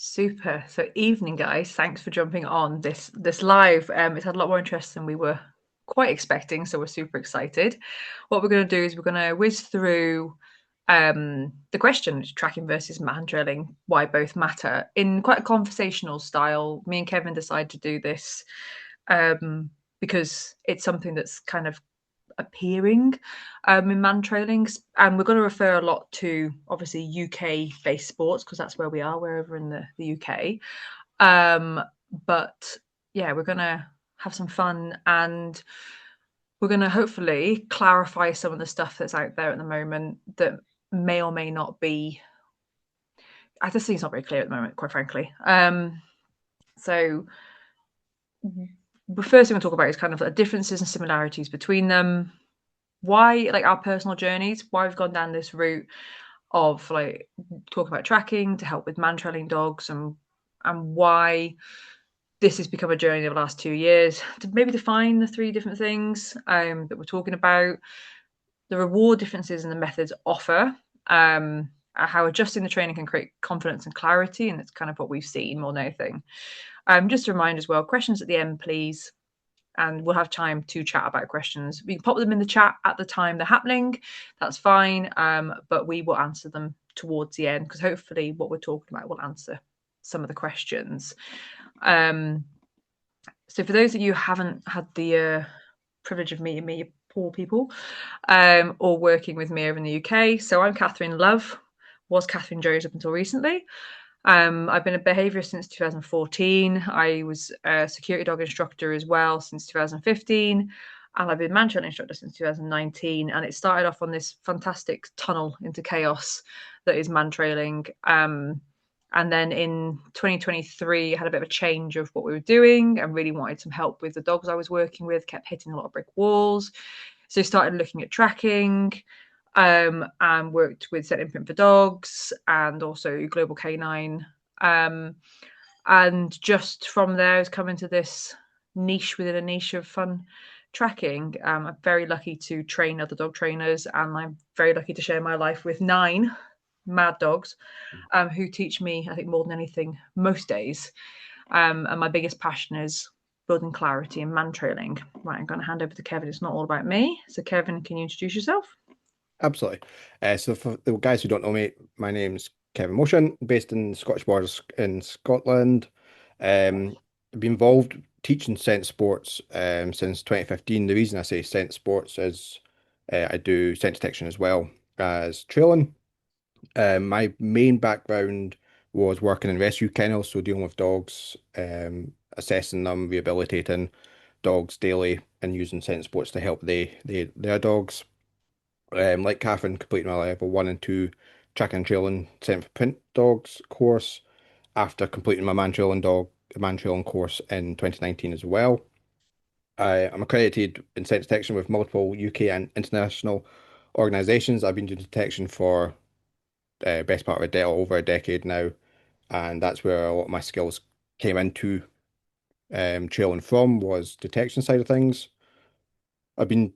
Super. So evening, guys. Thanks for jumping on this live. It's had a lot more interest than we were quite expecting, so we're super excited. What we're going to do is we're going to whiz through the question: tracking versus Mantrailing, why both matter, in quite a conversational style. Me and Kevin decided to do this because it's something that's kind of appearing in Mantrailings, and we're going to refer a lot to obviously UK based sports because that's where we are, wherever in the UK. But yeah, we're going to have some fun, and we're going to hopefully clarify some of the stuff that's out there at the moment that may or may not be. I just think it's not very clear at the moment, quite frankly. So the first thing we'll talk about is kind of the differences and similarities between them, why, like, our personal journeys, why we've gone down this route of like talk about tracking to help with man-trailing dogs, and why this has become a journey over the last 2 years to maybe define the three different things that we're talking about, the reward differences and the methods offer, how adjusting the training can create confidence and clarity, and it's kind of what we've seen more than anything. Just a reminder as well, questions at the end, please, and we'll have time to chat about questions. We can pop them in the chat at the time they're happening. That's fine. But we will answer them towards the end because hopefully what we're talking about will answer some of the questions. So for those of you who haven't had the privilege of meeting me, poor people, or working with me over in the UK, so I'm Kathryn Love, was Catherine Jones up until recently. I've been a behaviourist since 2014. I was a security dog instructor as well since 2015. And I've been Mantrailing instructor since 2019. And it started off on this fantastic tunnel into chaos that is Mantrailing. And then in 2023, I had a bit of a change of what we were doing and really wanted some help with the dogs I was working with, kept hitting a lot of brick walls. So started looking at tracking, and worked with Set Imprint for Dogs and also Global Canine. And just from there, I was coming to this niche within a niche of fun tracking. I'm very lucky to train other dog trainers, and I'm very lucky to share my life with 9 mad dogs who teach me, I think, more than anything, most days. And my biggest passion is building clarity and man-trailing. Right, I'm going to hand over to Kevin. It's not all about me. So, Kevin, can you introduce yourself? Absolutely. So for the guys who don't know me, my name's Kevin Motion, based in the Scottish Borders in Scotland. I've been involved teaching sense sports since 2015. The reason I say sense sports is I do sense detection as well as trailing. My main background was working in rescue kennels, so dealing with dogs, assessing them, rehabilitating dogs daily, and using sense sports to help their dogs. Like Catherine, completed my level 1 and 2 track and trailing scent for print dogs course after completing my man trailing course in 2019 as well. I'm accredited in scent detection with multiple UK and international organisations. I've been doing detection for best part of over a decade now, and that's where a lot of my skills came into trailing from was detection side of things. I've been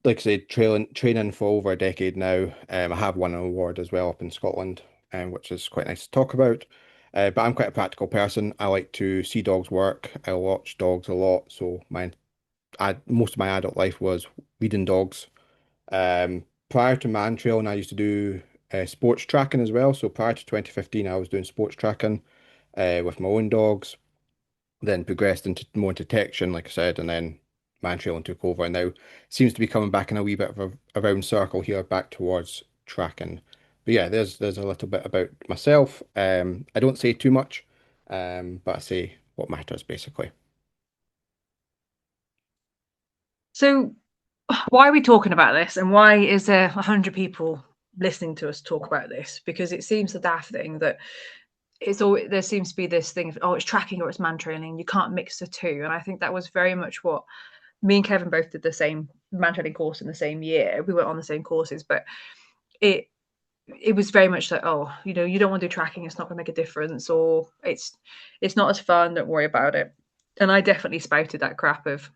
like I said, training for over a decade now. I have won an award as well up in Scotland, which is quite nice to talk about. But I'm quite a practical person. I like to see dogs work. I watch dogs a lot, so most of my adult life was reading dogs. Prior to man trailing, I used to do sports tracking as well. So prior to 2015, I was doing sports tracking with my own dogs, then progressed into more detection, like I said, and then Mantrailing took over. And now seems to be coming back in a wee bit of a round circle here, back towards tracking. But yeah, there's a little bit about myself. I don't say too much, but I say what matters basically. So, why are we talking about this, and why is there 100 people listening to us talk about this? Because it seems the daft thing that it's all there seems to be this thing of, oh, it's tracking or it's man trailing. You can't mix the two, and I think that was very much what me and Kevin both did, the same man training course in the same year. We weren't on the same courses, but it it was very much like, oh, you don't want to do tracking, it's not going to make a difference, or it's not as fun, don't worry about it. And I definitely spouted that crap of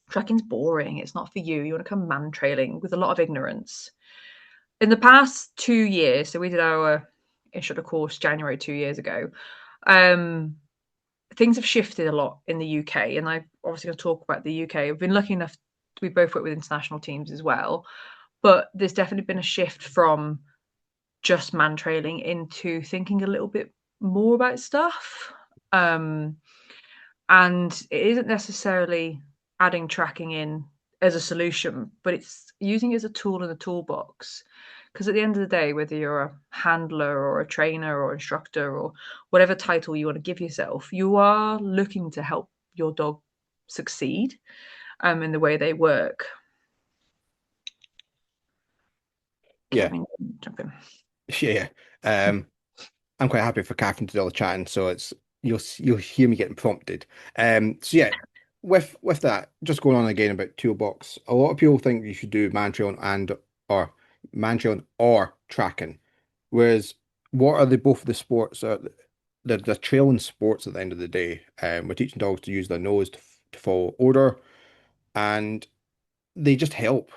tracking's boring, it's not for you, you want to come man trailing, with a lot of ignorance. In the past 2 years, so we did our instructor course January 2 years ago, Um, Things have shifted a lot in the UK, and I obviously going to talk about the UK. I've been lucky enough to we both work with international teams as well, but there's definitely been a shift from just man trailing into thinking a little bit more about stuff. Um, and it isn't necessarily adding tracking in as a solution, but it's using it as a tool in the toolbox. Because at the end of the day, whether you're a handler or a trainer or instructor or whatever title you want to give yourself, you are looking to help your dog succeed in the way they work. Yeah, Kevin, jump in. yeah. Um, I'm quite happy for Kathryn to do all the chatting, so it's you'll hear me getting prompted. So yeah, with that, just going on again about toolbox, a lot of people think you should do Mantrailing or Mantrailing or tracking. Whereas what are they both of the sports are they're trailing sports at the end of the day. We're teaching dogs to use their nose to follow order, and they just help.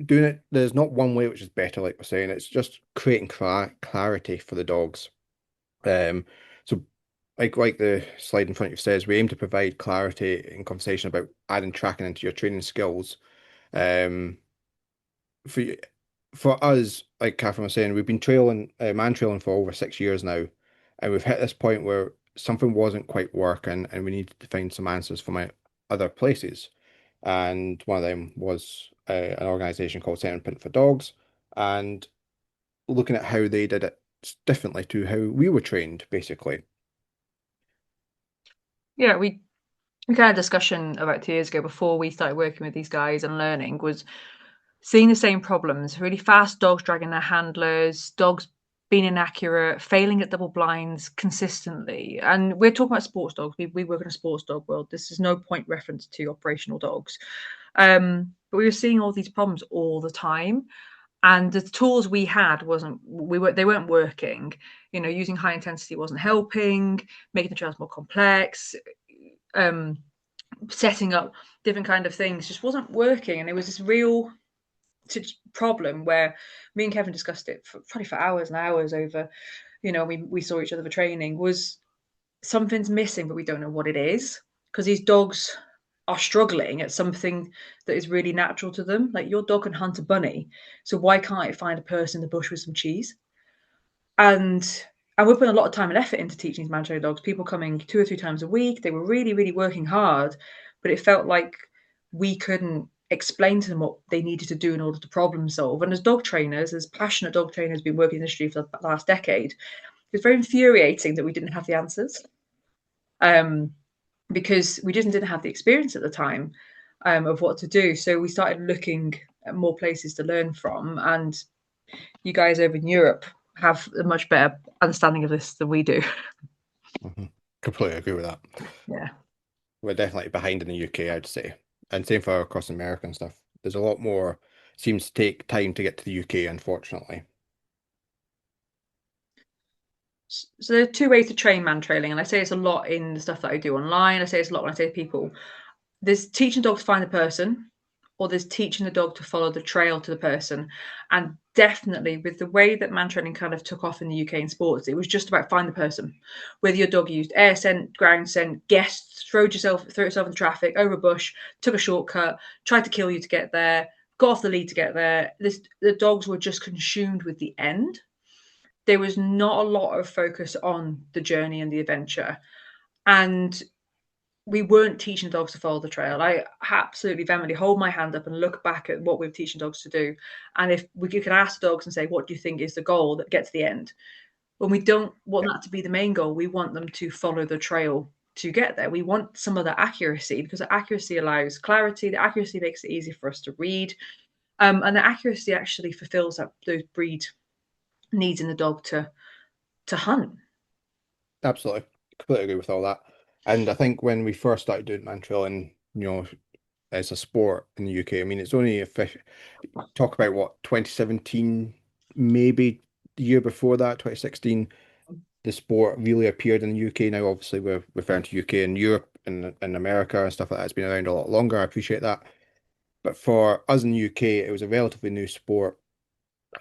Doing it, there's not one way which is better, like we're saying. It's just creating clarity for the dogs. So like the slide in front of you says, we aim to provide clarity in conversation about adding tracking into your training skills. Um, for for us, like Catherine was saying, we've been man trailing for over 6 years now, and we've hit this point where something wasn't quite working, and we needed to find some answers from other places. And one of them was an organization called Centre Print for Dogs, and looking at how they did it differently to how we were trained, basically. Yeah, we had a discussion about 2 years ago before we started working with these guys and learning was seeing the same problems, really fast dogs dragging their handlers, dogs being inaccurate, failing at double blinds consistently. And we're talking about sports dogs. We work in a sports dog world. This is no point reference to operational dogs. But we were seeing all these problems all the time. And the tools we had wasn't we were they weren't working. You know, using high intensity wasn't helping, making the trails more complex, um, setting up different kind of things just wasn't working. And it was this real problem where me and Kevin discussed it probably for hours and hours over, we saw each other for training, was something's missing, but we don't know what it is because these dogs are struggling at something that is really natural to them. Like your dog can hunt a bunny, so why can't it find a person in the bush with some cheese? And we're putting a lot of time and effort into teaching these Manchester dogs. People coming 2 or 3 times a week. They were really, really working hard, but it felt like we couldn't explain to them what they needed to do in order to problem solve. And as dog trainers, as passionate dog trainers, been working in the industry for the last decade, it's very infuriating that we didn't have the answers, um, because we just didn't have the experience at the time, of what to do. So we started looking at more places to learn from, and you guys over in Europe have a much better understanding of this than we do. Mhm. Completely agree with that. Yeah. We're definitely behind in the UK, I'd say. And same for across America and stuff. There's a lot more, seems to take time to get to the UK, unfortunately. So there are two ways to train man trailing, and I say it's a lot in the stuff that I do online. I say it's a lot when I say to people. There's teaching the dog to find the person, or there's teaching the dog to follow the trail to the person. And definitely with the way that man training kind of took off in the UK in sports, it was just about find the person. Whether your dog used air scent, ground scent, guessed, throw yourself in traffic, over a bush, took a shortcut, tried to kill you to get there, got off the lead to get there. The dogs were just consumed with the end. There was not a lot of focus on the journey and the adventure. And we weren't teaching dogs to follow the trail. I absolutely vehemently hold my hand up and look back at what we're teaching dogs to do. And if you could ask dogs and say, what do you think is the goal that gets to the end? When we don't want Yeah, that to be the main goal, we want them to follow the trail to get there. We want some of that accuracy because the accuracy allows clarity. The accuracy makes it easy for us to read. And the accuracy actually fulfills those breed needs in the dog to hunt. absolutely. Completely agree with all that. And I think when we first started doing man trailing, as a sport in the UK, I mean, it's only if talk about what, 2017, maybe the year before that, 2016, the sport really appeared in the UK. Now, obviously, we're referring to UK and Europe and America and stuff like that. It's been around a lot longer. I appreciate that. But for us in the UK, it was a relatively new sport,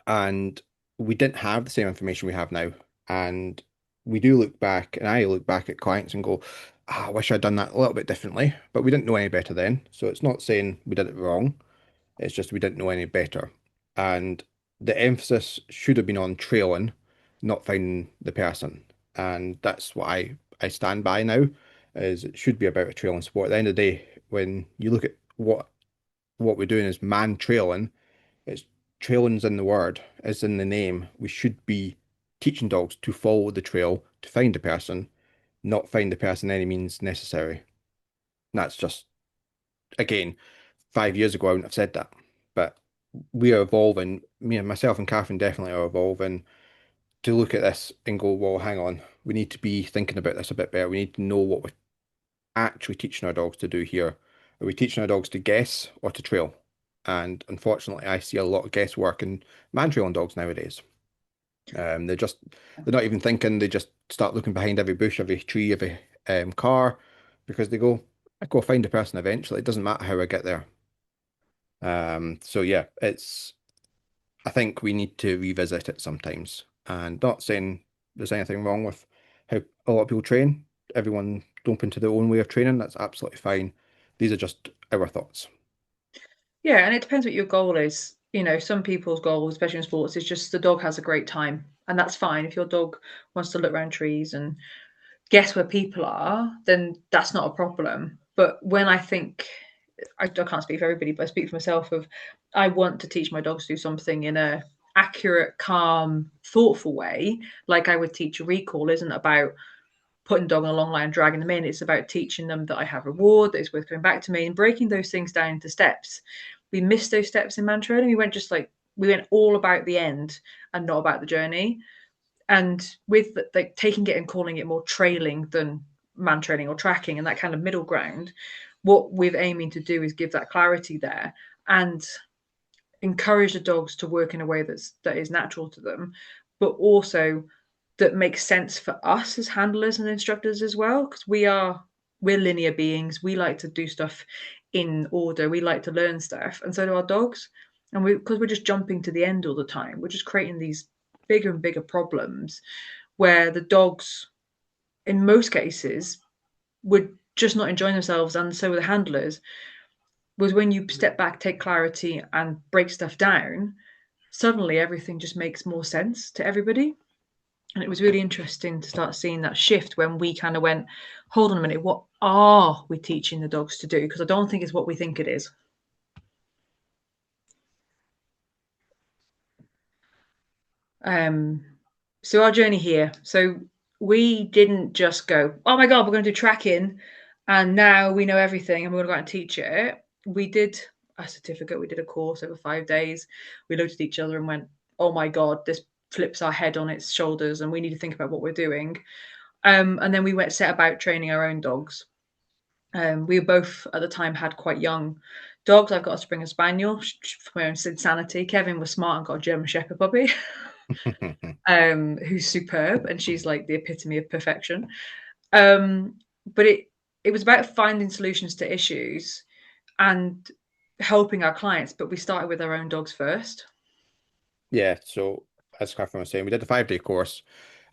and we didn't have the same information we have now. And we do look back, and I look back at clients and go, ah, I wish I'd done that a little bit differently, but we didn't know any better then. So it's not saying we did it wrong. It's just we didn't know any better. And the emphasis should have been on trailing, not finding the person. And that's what I stand by now, is it should be about a trailing sport. At the end of the day, when you look at what we're doing is man trailing, it's trailing's in the word, is in the name. We should be teaching dogs to follow the trail to find the person, not find the person any means necessary. And that's just, again, 5 years ago I wouldn't have said that. But we are evolving. Me and myself and Kathryn definitely are evolving to look at this and go, well, hang on, we need to be thinking about this a bit better. We need to know what we're actually teaching our dogs to do here. Are we teaching our dogs to guess or to trail? And unfortunately, I see a lot of guesswork in man trailing dogs nowadays. They're not even thinking. They just start looking behind every bush, every tree, every car, because they go, I go find the person eventually. It doesn't matter how I get there. So yeah, I think we need to revisit it sometimes. And not saying there's anything wrong with how a lot of people train. Everyone open to their own way of training. That's absolutely fine. These are just our thoughts. Yeah, and it depends what your goal is. You know, some people's goal, especially in sports, is just the dog has a great time. And that's fine. If your dog wants to look around trees and guess where people are, then that's not a problem. But when I think, I can't speak for everybody, but I speak for myself of I want to teach my dogs to do something in a accurate, calm, thoughtful way, like I would teach a recall, isn't about putting dog on a long line and dragging them in. It's about teaching them that I have reward, that it's worth coming back to me, and breaking those things down into steps. We missed those steps in Mantrailing. We went all about the end and not about the journey. And with like taking it and calling it more trailing than man training or tracking and that kind of middle ground, what we're aiming to do is give that clarity there and encourage the dogs to work in a way that is natural to them, but also that makes sense for us as handlers and instructors as well, because we're linear beings. We like to do stuff in order. We like to learn stuff, and so do our dogs. And because we're just jumping to the end all the time, we're just creating these bigger and bigger problems where the dogs, in most cases, would just not enjoying themselves, and so were the handlers. Was when you step back, take clarity, and break stuff down, suddenly everything just makes more sense to everybody. And it was really interesting to start seeing that shift when we kind of went, hold on a minute, what are we teaching the dogs to do? Because I don't think it's what we think it is. Um, so our journey here. So we didn't just go, oh my God, we're going to do tracking and now we know everything and we're going to go out and teach it. We did a certificate, we did a course over 5 days. We looked at each other and went, oh my God, this flips our head on its shoulders and we need to think about what we're doing. And then we went set about training our own dogs. We both at the time had quite young dogs. I've got a Springer Spaniel for my own insanity. Kevin was smart and got a German Shepherd puppy, who's superb, and she's like the epitome of perfection. But it was about finding solutions to issues and helping our clients. But we started with our own dogs first. Yeah, so as Catherine was saying, we did the 5 day course.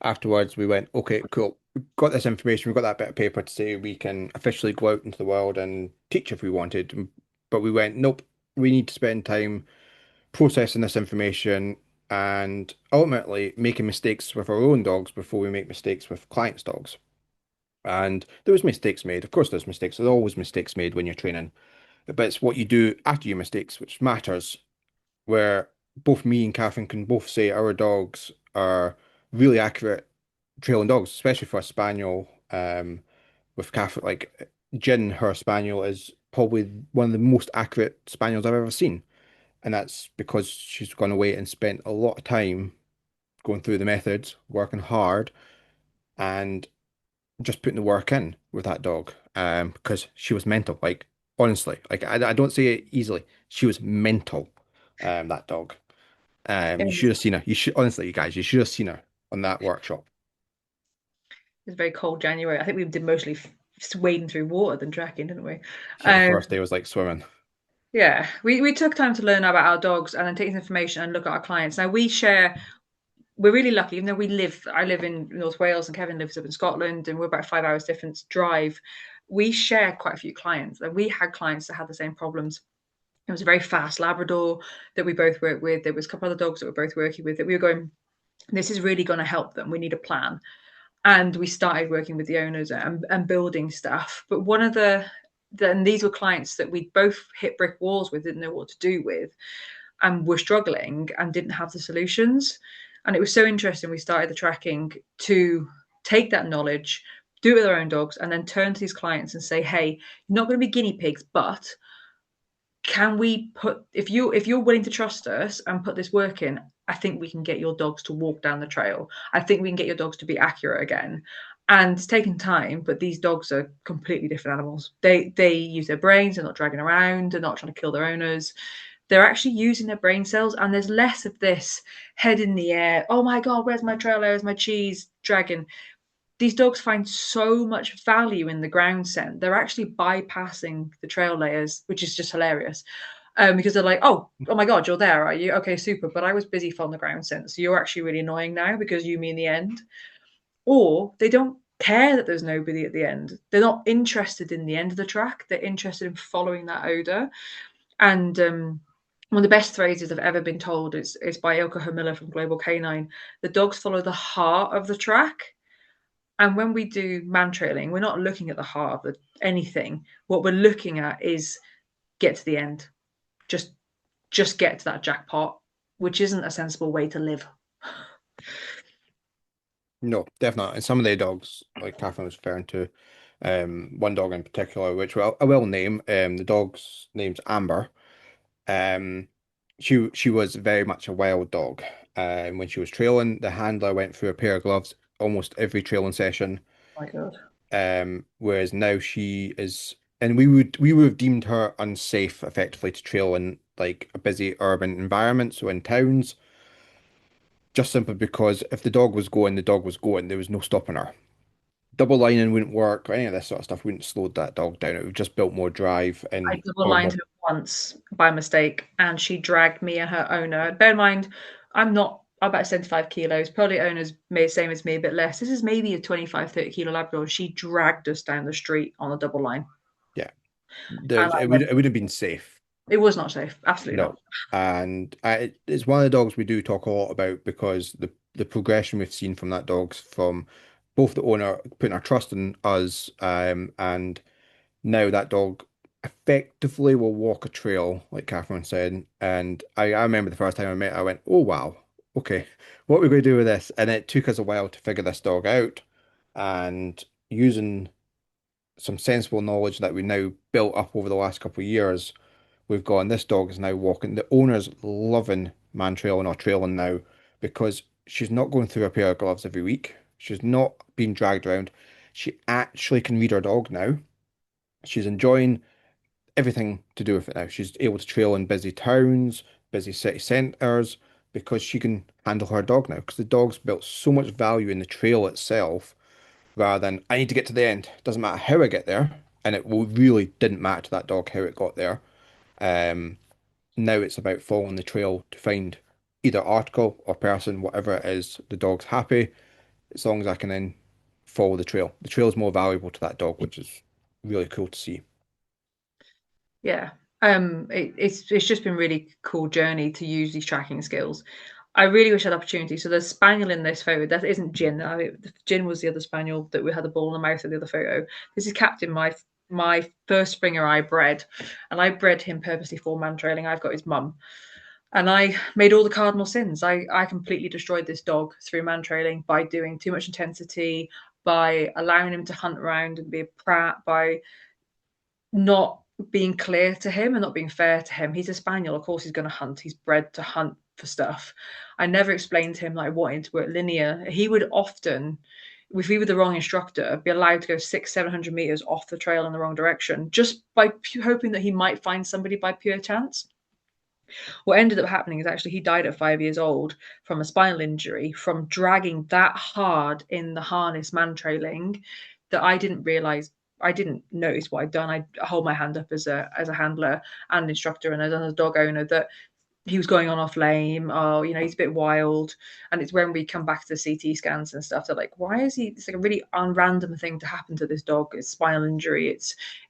Afterwards, we went, okay, cool. We've got this information, we've got that bit of paper to say we can officially go out into the world and teach if we wanted. But we went, nope, we need to spend time processing this information and ultimately making mistakes with our own dogs before we make mistakes with clients' dogs. And there was mistakes made. Of course, there's mistakes. There's always mistakes made when you're training. But it's what you do after your mistakes which matters, where both me and Catherine can both say our dogs are really accurate trailing dogs, especially for a spaniel. With Catherine, like Jin, her spaniel is probably one of the most accurate spaniels I've ever seen. And that's because she's gone away and spent a lot of time going through the methods, working hard, and just putting the work in with that dog. Because she was mental. Like honestly, like I don't say it easily. She was mental. That dog. It You was, should have seen her. You should honestly, you guys, you should have seen her on that workshop. it was very cold January. I think we did mostly wading through water than tracking, didn't we? Yeah, the Um, first day was like swimming. yeah, we took time to learn about our dogs and then take this information and look at our clients. Now we share we're really lucky, even though I live in North Wales and Kevin lives up in Scotland, and we're about 5 hours difference drive. We share quite a few clients, and we had clients that had the same problems. It was a very fast Labrador that we both worked with. There was a couple other dogs that we were both working with that we were going, this is really going to help them. We need a plan. And we started working with the owners and building stuff. But one of then these were clients that we both hit brick walls with, didn't know what to do with, and were struggling and didn't have the solutions. And it was so interesting. We started the tracking to take that knowledge, do it with our own dogs, and then turn to these clients and say, hey, you're not going to be guinea pigs, but can we put, if you're willing to trust us and put this work in, I think we can get your dogs to walk down the trail. I think we can get your dogs to be accurate again. And it's taken time, but these dogs are completely different animals. They use their brains, they're not dragging around, they're not trying to kill their owners. They're actually using their brain cells, and there's less of this head in the air, oh my god, where's my trail, where's my cheese dragon. These dogs find so much value in the ground scent. They're actually bypassing the trail layers, which is just hilarious. Because they're like, oh my God, you're there, are you? Okay, super. But I was busy following the ground scent. So you're actually really annoying now because you mean the end. Or they don't care that there's nobody at the end. They're not interested in the end of the track. They're interested in following that odor. And one of the best phrases I've ever been told is by Ilka Hamilla from Global Canine. The dogs follow the heart of the track. And when we do Mantrailing, we're not looking at the heart of anything. What we're looking at is get to the end. Just just get to that jackpot, which isn't a sensible way to live. No, definitely. And some of the dogs, like Kathryn was referring to, one dog in particular, which I will name. The dog's name's Amber. Um, she was very much a wild dog. When she was trailing, the handler went through a pair of gloves almost every trailing session. Oh my God. Whereas now she is, and we would have deemed her unsafe effectively to trail in like a busy urban environment, so in towns, just simply because if the dog was going, the dog was going. There was no stopping her. Double lining wouldn't work, or any of this sort of stuff wouldn't slow that dog down. It would just built more drive I and double or lined more. her once by mistake, and she dragged me and her owner. Bear in mind, I'm about 75 kilos, probably owner's made same as me, a bit less. This is maybe a 25, 30 kilo Labrador. She dragged us down the street on a double line. Yeah, And it would have been safe. it was not safe. Absolutely not. No, and it's one of the dogs we do talk a lot about because the progression we've seen from that dog's from both the owner putting our trust in us, and now that dog effectively will walk a trail, like Catherine said. And I remember the first time I met her, I went, "Oh wow, okay, what are we going to do with this?" And it took us a while to figure this dog out, and using some sensible knowledge that we now built up over the last couple of years, we've gone, this dog is now walking. The owner's loving man trailing or trailing now because she's not going through a pair of gloves every week. She's not being dragged around. She actually can read her dog now. She's enjoying everything to do with it now. She's able to trail in busy towns, busy city centres, because she can handle her dog now. Because the dog's built so much value in the trail itself rather than I need to get to the end. Doesn't matter how I get there. And it really didn't matter to that dog how it got there. Um, Now it's about following the trail to find either article or person, whatever it is, the dog's happy, as long as I can then follow the trail. The trail is more valuable to that dog, which is really cool to see. Yeah. It's just been really cool journey to use these tracking skills. I really wish I had opportunity. So there's spaniel in this photo. That isn't Gin. Gin was the other spaniel that we had the ball in the mouth of the other photo. This is Captain, my first Springer I bred, and I bred him purposely for man trailing. I've got his mum, and I made all the cardinal sins. I completely destroyed this dog through man trailing by doing too much intensity, by allowing him to hunt around and be a prat, by not being clear to him and not being fair to him. He's a spaniel, of course he's going to hunt. He's bred to hunt for stuff. I never explained to him like wanting to work linear. He would often, if we were the wrong instructor, be allowed to go 600-700 meters off the trail in the wrong direction, just by hoping that he might find somebody by pure chance. What ended up happening is actually he died at 5 years old from a spinal injury from dragging that hard in the harness man trailing that I didn't realize. I didn't notice what I'd done. I hold my hand up as a handler and instructor and as a dog owner that he was going on off lame. Oh, he's a bit wild. And it's when we come back to the CT scans and stuff, they're like, why is he? It's like a really unrandom thing to happen to this dog. It's spinal injury.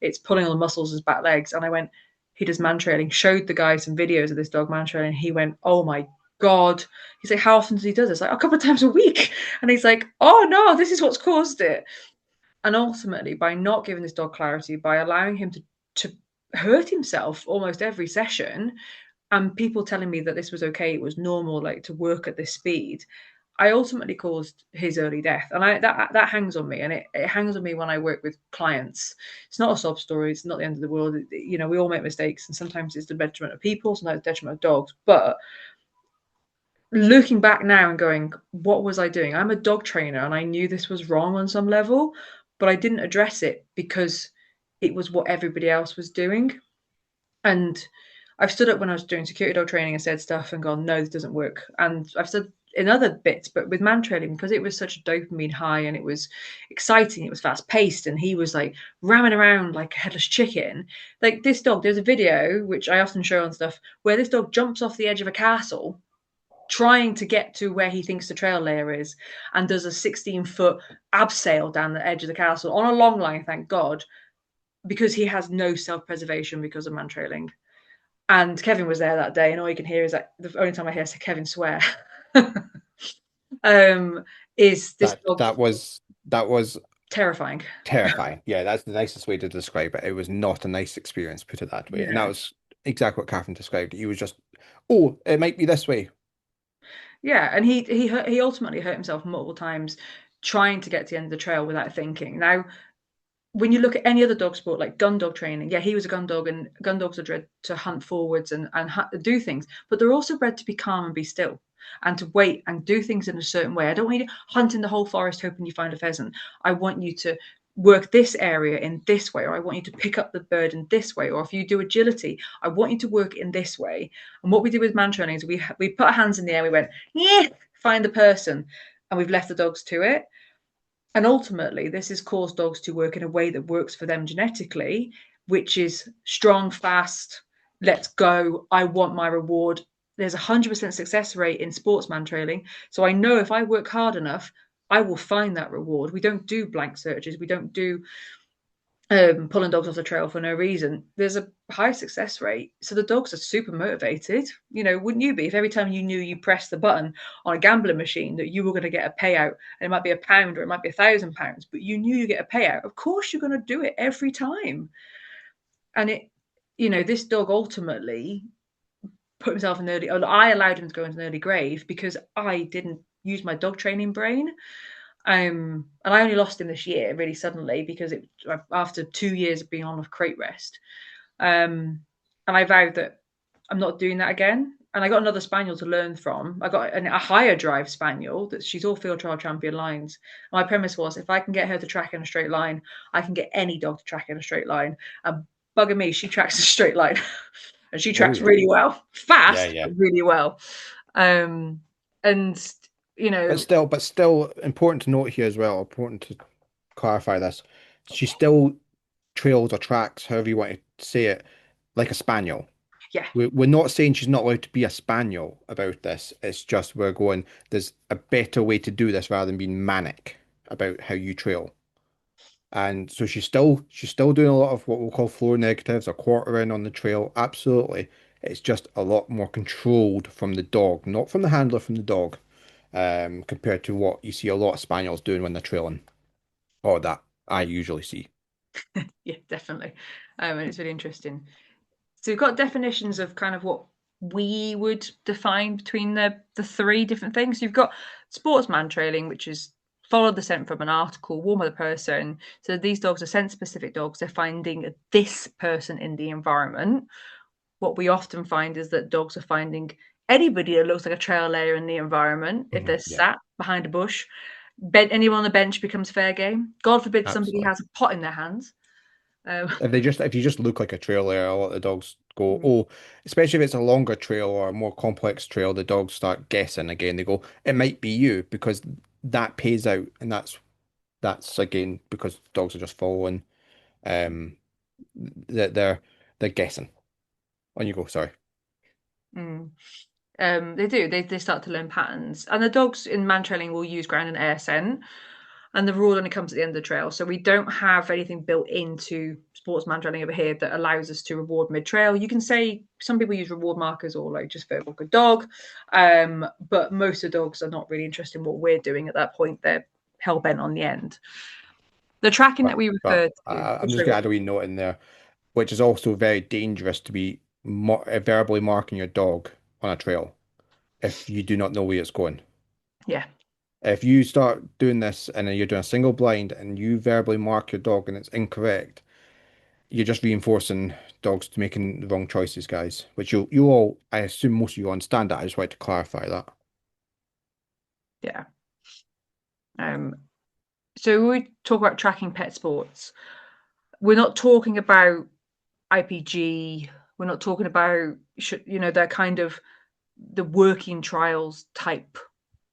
It's pulling on the muscles of his back legs. And I went, he does mantrailing. Showed the guy some videos of this dog mantrailing. He went, oh my God. He's like, how often does he do this? Like a couple of times a week. And he's like, oh no, this is what's caused it. And ultimately, by not giving this dog clarity, by allowing him to hurt himself almost every session, and people telling me that this was okay, it was normal, like to work at this speed, I ultimately caused his early death. And that hangs on me, and it hangs on me when I work with clients. It's not a sob story, it's not the end of the world. We all make mistakes, and sometimes it's the detriment of people, sometimes it's the detriment of dogs. But looking back now and going, what was I doing? I'm a dog trainer and I knew this was wrong on some level, but I didn't address it because it was what everybody else was doing. And I've stood up when I was doing security dog training and said stuff and gone, no, this doesn't work. And I've stood in other bits, but with Mantrailing, because it was such a dopamine high and it was exciting, it was fast paced, and he was like ramming around like a headless chicken. Like this dog, there's a video which I often show on stuff where this dog jumps off the edge of a castle trying to get to where he thinks the trail layer is, and does a 16-foot abseil down the edge of the castle on a long line, thank God, because he has no self-preservation because of Mantrailing. And Kevin was there that day, and all you can hear is like the only time I hear Kevin swear. um, is this That dog that was terrifying? terrifying. Yeah, that's the nicest way to describe it. It was not a nice experience, put it that way. And that Yeah, was exactly what Catherine described. He was just, oh, it might be this way. yeah, and he ultimately hurt himself multiple times trying to get to the end of the trail without thinking. Now, when you look at any other dog sport like gun dog training, yeah, he was a gun dog, and gun dogs are bred to hunt forwards and do things, but they're also bred to be calm and be still and to wait and do things in a certain way. I don't want you to hunt in the whole forest hoping you find a pheasant. I want you to work this area in this way, or I want you to pick up the bird in this way, or if you do agility, I want you to work in this way. And what we did with man training is we put our hands in the air, we went, yeah, find the person, and we've left the dogs to it. And ultimately, this has caused dogs to work in a way that works for them genetically, which is strong, fast, let's go, I want my reward. There's a 100% success rate in sportsman trailing. So I know if I work hard enough, I will find that reward. We don't do blank searches. We don't do pulling dogs off the trail for no reason. There's a high success rate. So the dogs are super motivated. Wouldn't you be if every time you knew you pressed the button on a gambling machine that you were going to get a payout, and it might be £1 or it might be £1,000, but you knew you get a payout? Of course, you're going to do it every time. And this dog ultimately put himself in early. I allowed him to go into an early grave because I didn't use my dog training brain. And I only lost him this year really suddenly because after 2 years of being on a crate rest. And I vowed that I'm not doing that again. And I got another spaniel to learn from. I got a higher drive spaniel that she's all field trial champion lines. And my premise was if I can get her to track in a straight line, I can get any dog to track in a straight line. And bugger me, she tracks a straight line. And she Oh tracks yeah. really well, Yeah, fast, yeah. but really well. Um, and you But know, still important to note here as well, important to clarify this. She still trails or tracks, however you want to say it, like a spaniel. yeah, We're not saying she's not allowed to be a spaniel about this. It's just we're going, there's a better way to do this rather than being manic about how you trail. And so she's still doing a lot of what we'll call floor negatives or quartering on the trail. Absolutely. It's just a lot more controlled from the dog, not from the handler, from the dog, compared to what you see a lot of spaniels doing when they're trailing, or that I usually see. yeah, definitely. And it's really interesting. So we've got definitions of kind of what we would define between the three different things. You've got sportsman trailing, which is follow the scent from an article, warm with a person. So these dogs are scent specific dogs. They're finding this person in the environment. What we often find is that dogs are finding anybody that looks like a trail layer in the environment. If they're Yeah, sat behind a bush, anyone on the bench becomes fair game. God forbid somebody absolutely. has a pot in their hands. Um, If you just look like a trail there, a lot of the dogs go, oh, especially if it's a longer trail or a more complex trail, the dogs start guessing again. They go, it might be you because that pays out, and that's again because dogs are just following. Um, they're guessing. On you go. Sorry. Mm. They do. They start to learn patterns, and the dogs in Mantrailing will use ground and air scent, and the rule only comes at the end of the trail. So we don't have anything built into sports Mantrailing over here that allows us to reward mid trail. You can say some people use reward markers or like just verbal good dog, but most of the dogs are not really interested in what we're doing at that point. They're hell bent on the end. The tracking that we But referred to. I'm just Sorry, going to what? add a wee note in there, which is also very dangerous to be verbally marking your dog on a trail if you do not know where it's going. Yeah, If you start doing this and then you're doing a single blind and you verbally mark your dog and it's incorrect, you're just reinforcing dogs to making the wrong choices, guys. Which you all, I assume most of you understand that. I just wanted to clarify that. yeah. Um, so when we talk about tracking pet sports, we're not talking about IPG. We're not talking about that kind of the working trials type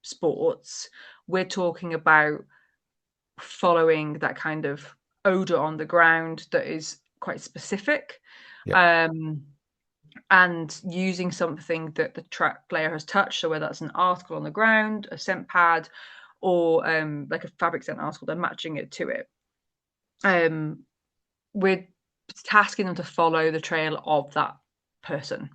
sports. We're talking about following that kind of odor on the ground that is quite specific, Yep. um, and using something that the track player has touched. So whether that's an article on the ground, a scent pad, or like a fabric scent article, they're matching it to it. Um, we're tasking them to follow the trail of that person.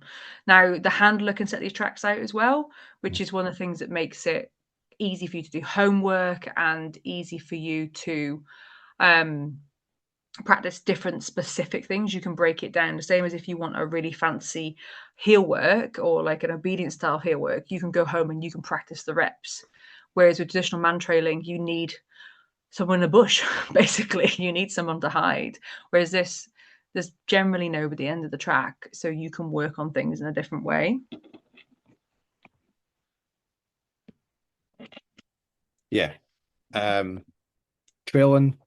Now, the handler can set these tracks out as well, which is one of the things that makes it easy for you to do homework and easy for you to um, practice different specific things. You can break it down the same as if you want a really fancy heel work or like an obedience style heel work, you can go home and you can practice the reps. Whereas with traditional man trailing, you need someone in a bush, basically. You need someone to hide. Whereas this, there's generally nobody at the end of the track, so you can work on things in a different way. Yeah. Um, Trailing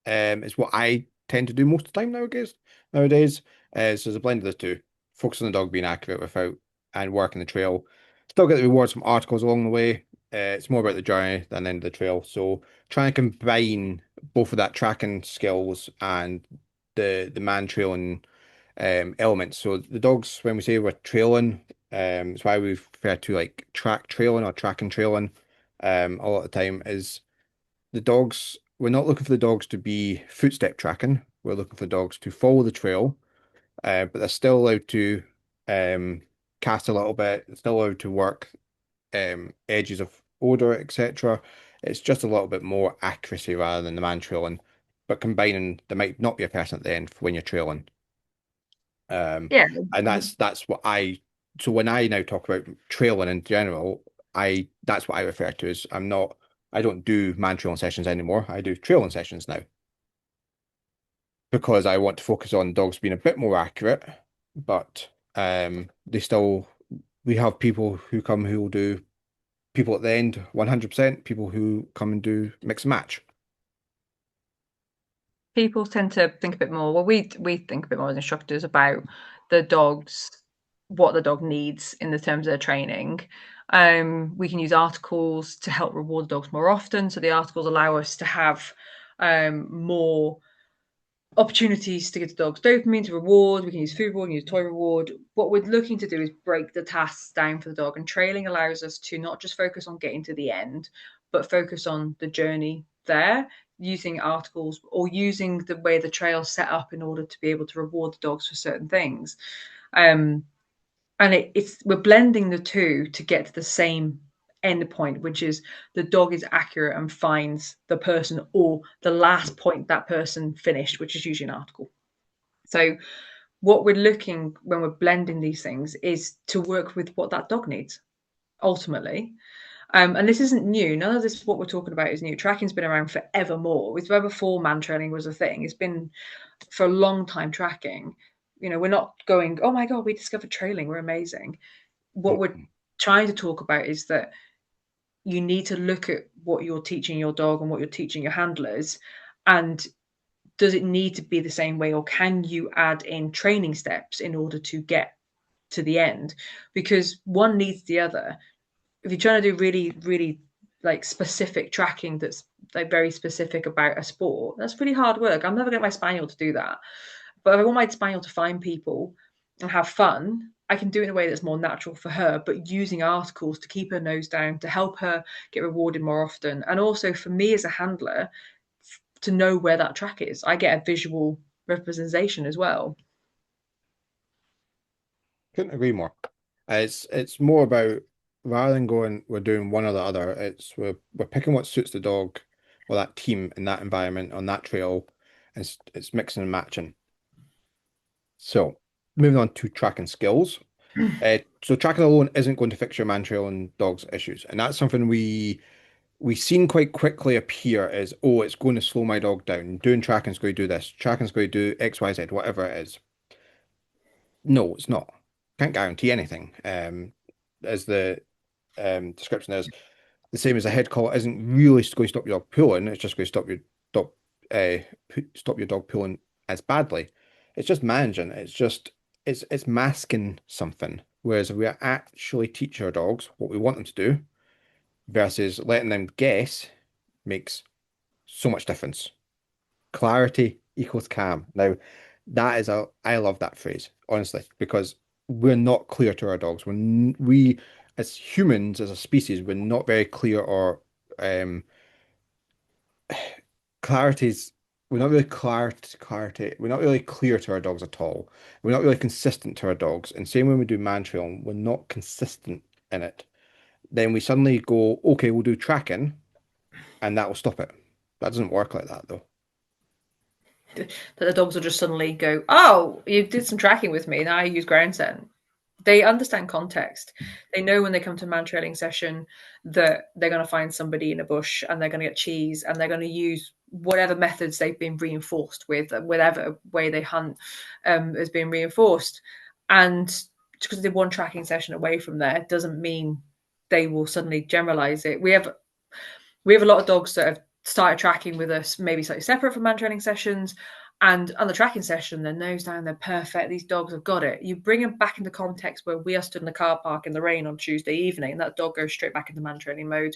is what I tend to do most of the time nowadays. So there's a blend of the two. Focus on the dog being accurate without and working the trail. Still get the rewards from articles along the way. It's more about the journey than the end of the trail. So trying to combine both of that tracking skills and the man trailing elements. So the dogs, when we say we're trailing, it's why we refer to like track trailing or track and trailing a lot of the time is the dogs, we're not looking for the dogs to be footstep tracking. We're looking for dogs to follow the trail, but they're still allowed to um, cast a little bit, still allowed to work edges of odor, etc. It's just a little bit more accuracy rather than the man trailing, but combining, there might not be a person at the end for when you're trailing. Um, Yeah, and that's what I, so when I now talk about trailing in general, I that's what I refer to as I don't do man trailing sessions anymore. I do trailing sessions now because I want to focus on dogs being a bit more accurate, but they still we have people who come who will do people at the end 100%, people who come and do mix and match. people tend to think a bit more. Well, we think a bit more as instructors about the dogs, what the dog needs in the terms of their training. We can use articles to help reward dogs more often. So the articles allow us to have more opportunities to give the dogs dopamine to reward. We can use food reward, we can use toy reward. What we're looking to do is break the tasks down for the dog, and trailing allows us to not just focus on getting to the end, but focus on the journey there, using articles or using the way the trail's set up in order to be able to reward the dogs for certain things. Um, and it's we're blending the two to get to the same end point, which is the dog is accurate and finds the person or the last point that person finished, which is usually an article. So what we're looking when we're blending these things is to work with what that dog needs ultimately. And this isn't new. None of this what we're talking about is new. Tracking's been around forevermore. It was way before man training was a thing. It's been for a long time tracking. We're not going, oh my God, we discovered trailing. We're amazing. What we're trying to talk about is that you need to look at what you're teaching your dog and what you're teaching your handlers, and does it need to be the same way, or can you add in training steps in order to get to the end? Because one needs the other. If you're trying to do really really like specific tracking that's like very specific about a sport, that's pretty hard work. I'm never get my spaniel to do that, but if I want my spaniel to find people and have fun, I can do it in a way that's more natural for her, but using articles to keep her nose down, to help her get rewarded more often. And also for me as a handler, to know where that track is. I get a visual representation as well. Couldn't agree more. It's more about rather than going we're doing one or the other, it's we're picking what suits the dog or that team in that environment on that trail, and it's mixing and matching. So moving on to tracking skills. So tracking alone isn't going to fix your man trail and dogs issues, and that's something we seen quite quickly appear as, oh, it's going to slow my dog down. Doing tracking's going to do this. Tracking's going to do X, Y, Z, whatever it is. No, it's not. Can't guarantee anything. As the description is, the same as a head collar isn't really going to stop your dog pulling. It's just going to dog, uh, stop your dog pulling as badly. It's just managing. It's masking something. Whereas if we actually teach our dogs what we want them to do versus letting them guess makes so much difference. Clarity equals calm. Now, I love that phrase, honestly, because we're not clear to our dogs. We, as humans, as a species, we're not very clear or um, clarity's, we're not really we're not really clear to our dogs at all. We're not really consistent to our dogs. And same when we do man trailing, we're not consistent in it. Then we suddenly go, okay, we'll do tracking, and that will stop it. That doesn't work like that, though. That the dogs will just suddenly go, "Oh, you did some tracking with me. Now I use ground scent." They understand context. They know when they come to a man trailing session that they're going to find somebody in a bush and they're going to get cheese and they're going to use whatever methods they've been reinforced with, whatever way they hunt has been reinforced. And just because they one tracking session away from there doesn't mean they will suddenly generalize it. We have a lot of dogs that have started tracking with us, maybe slightly separate from man training sessions. And on the tracking session, their nose down, they're perfect. These dogs have got it. You bring them back into context where we are stood in the car park in the rain on Tuesday evening, and that dog goes straight back into man training mode.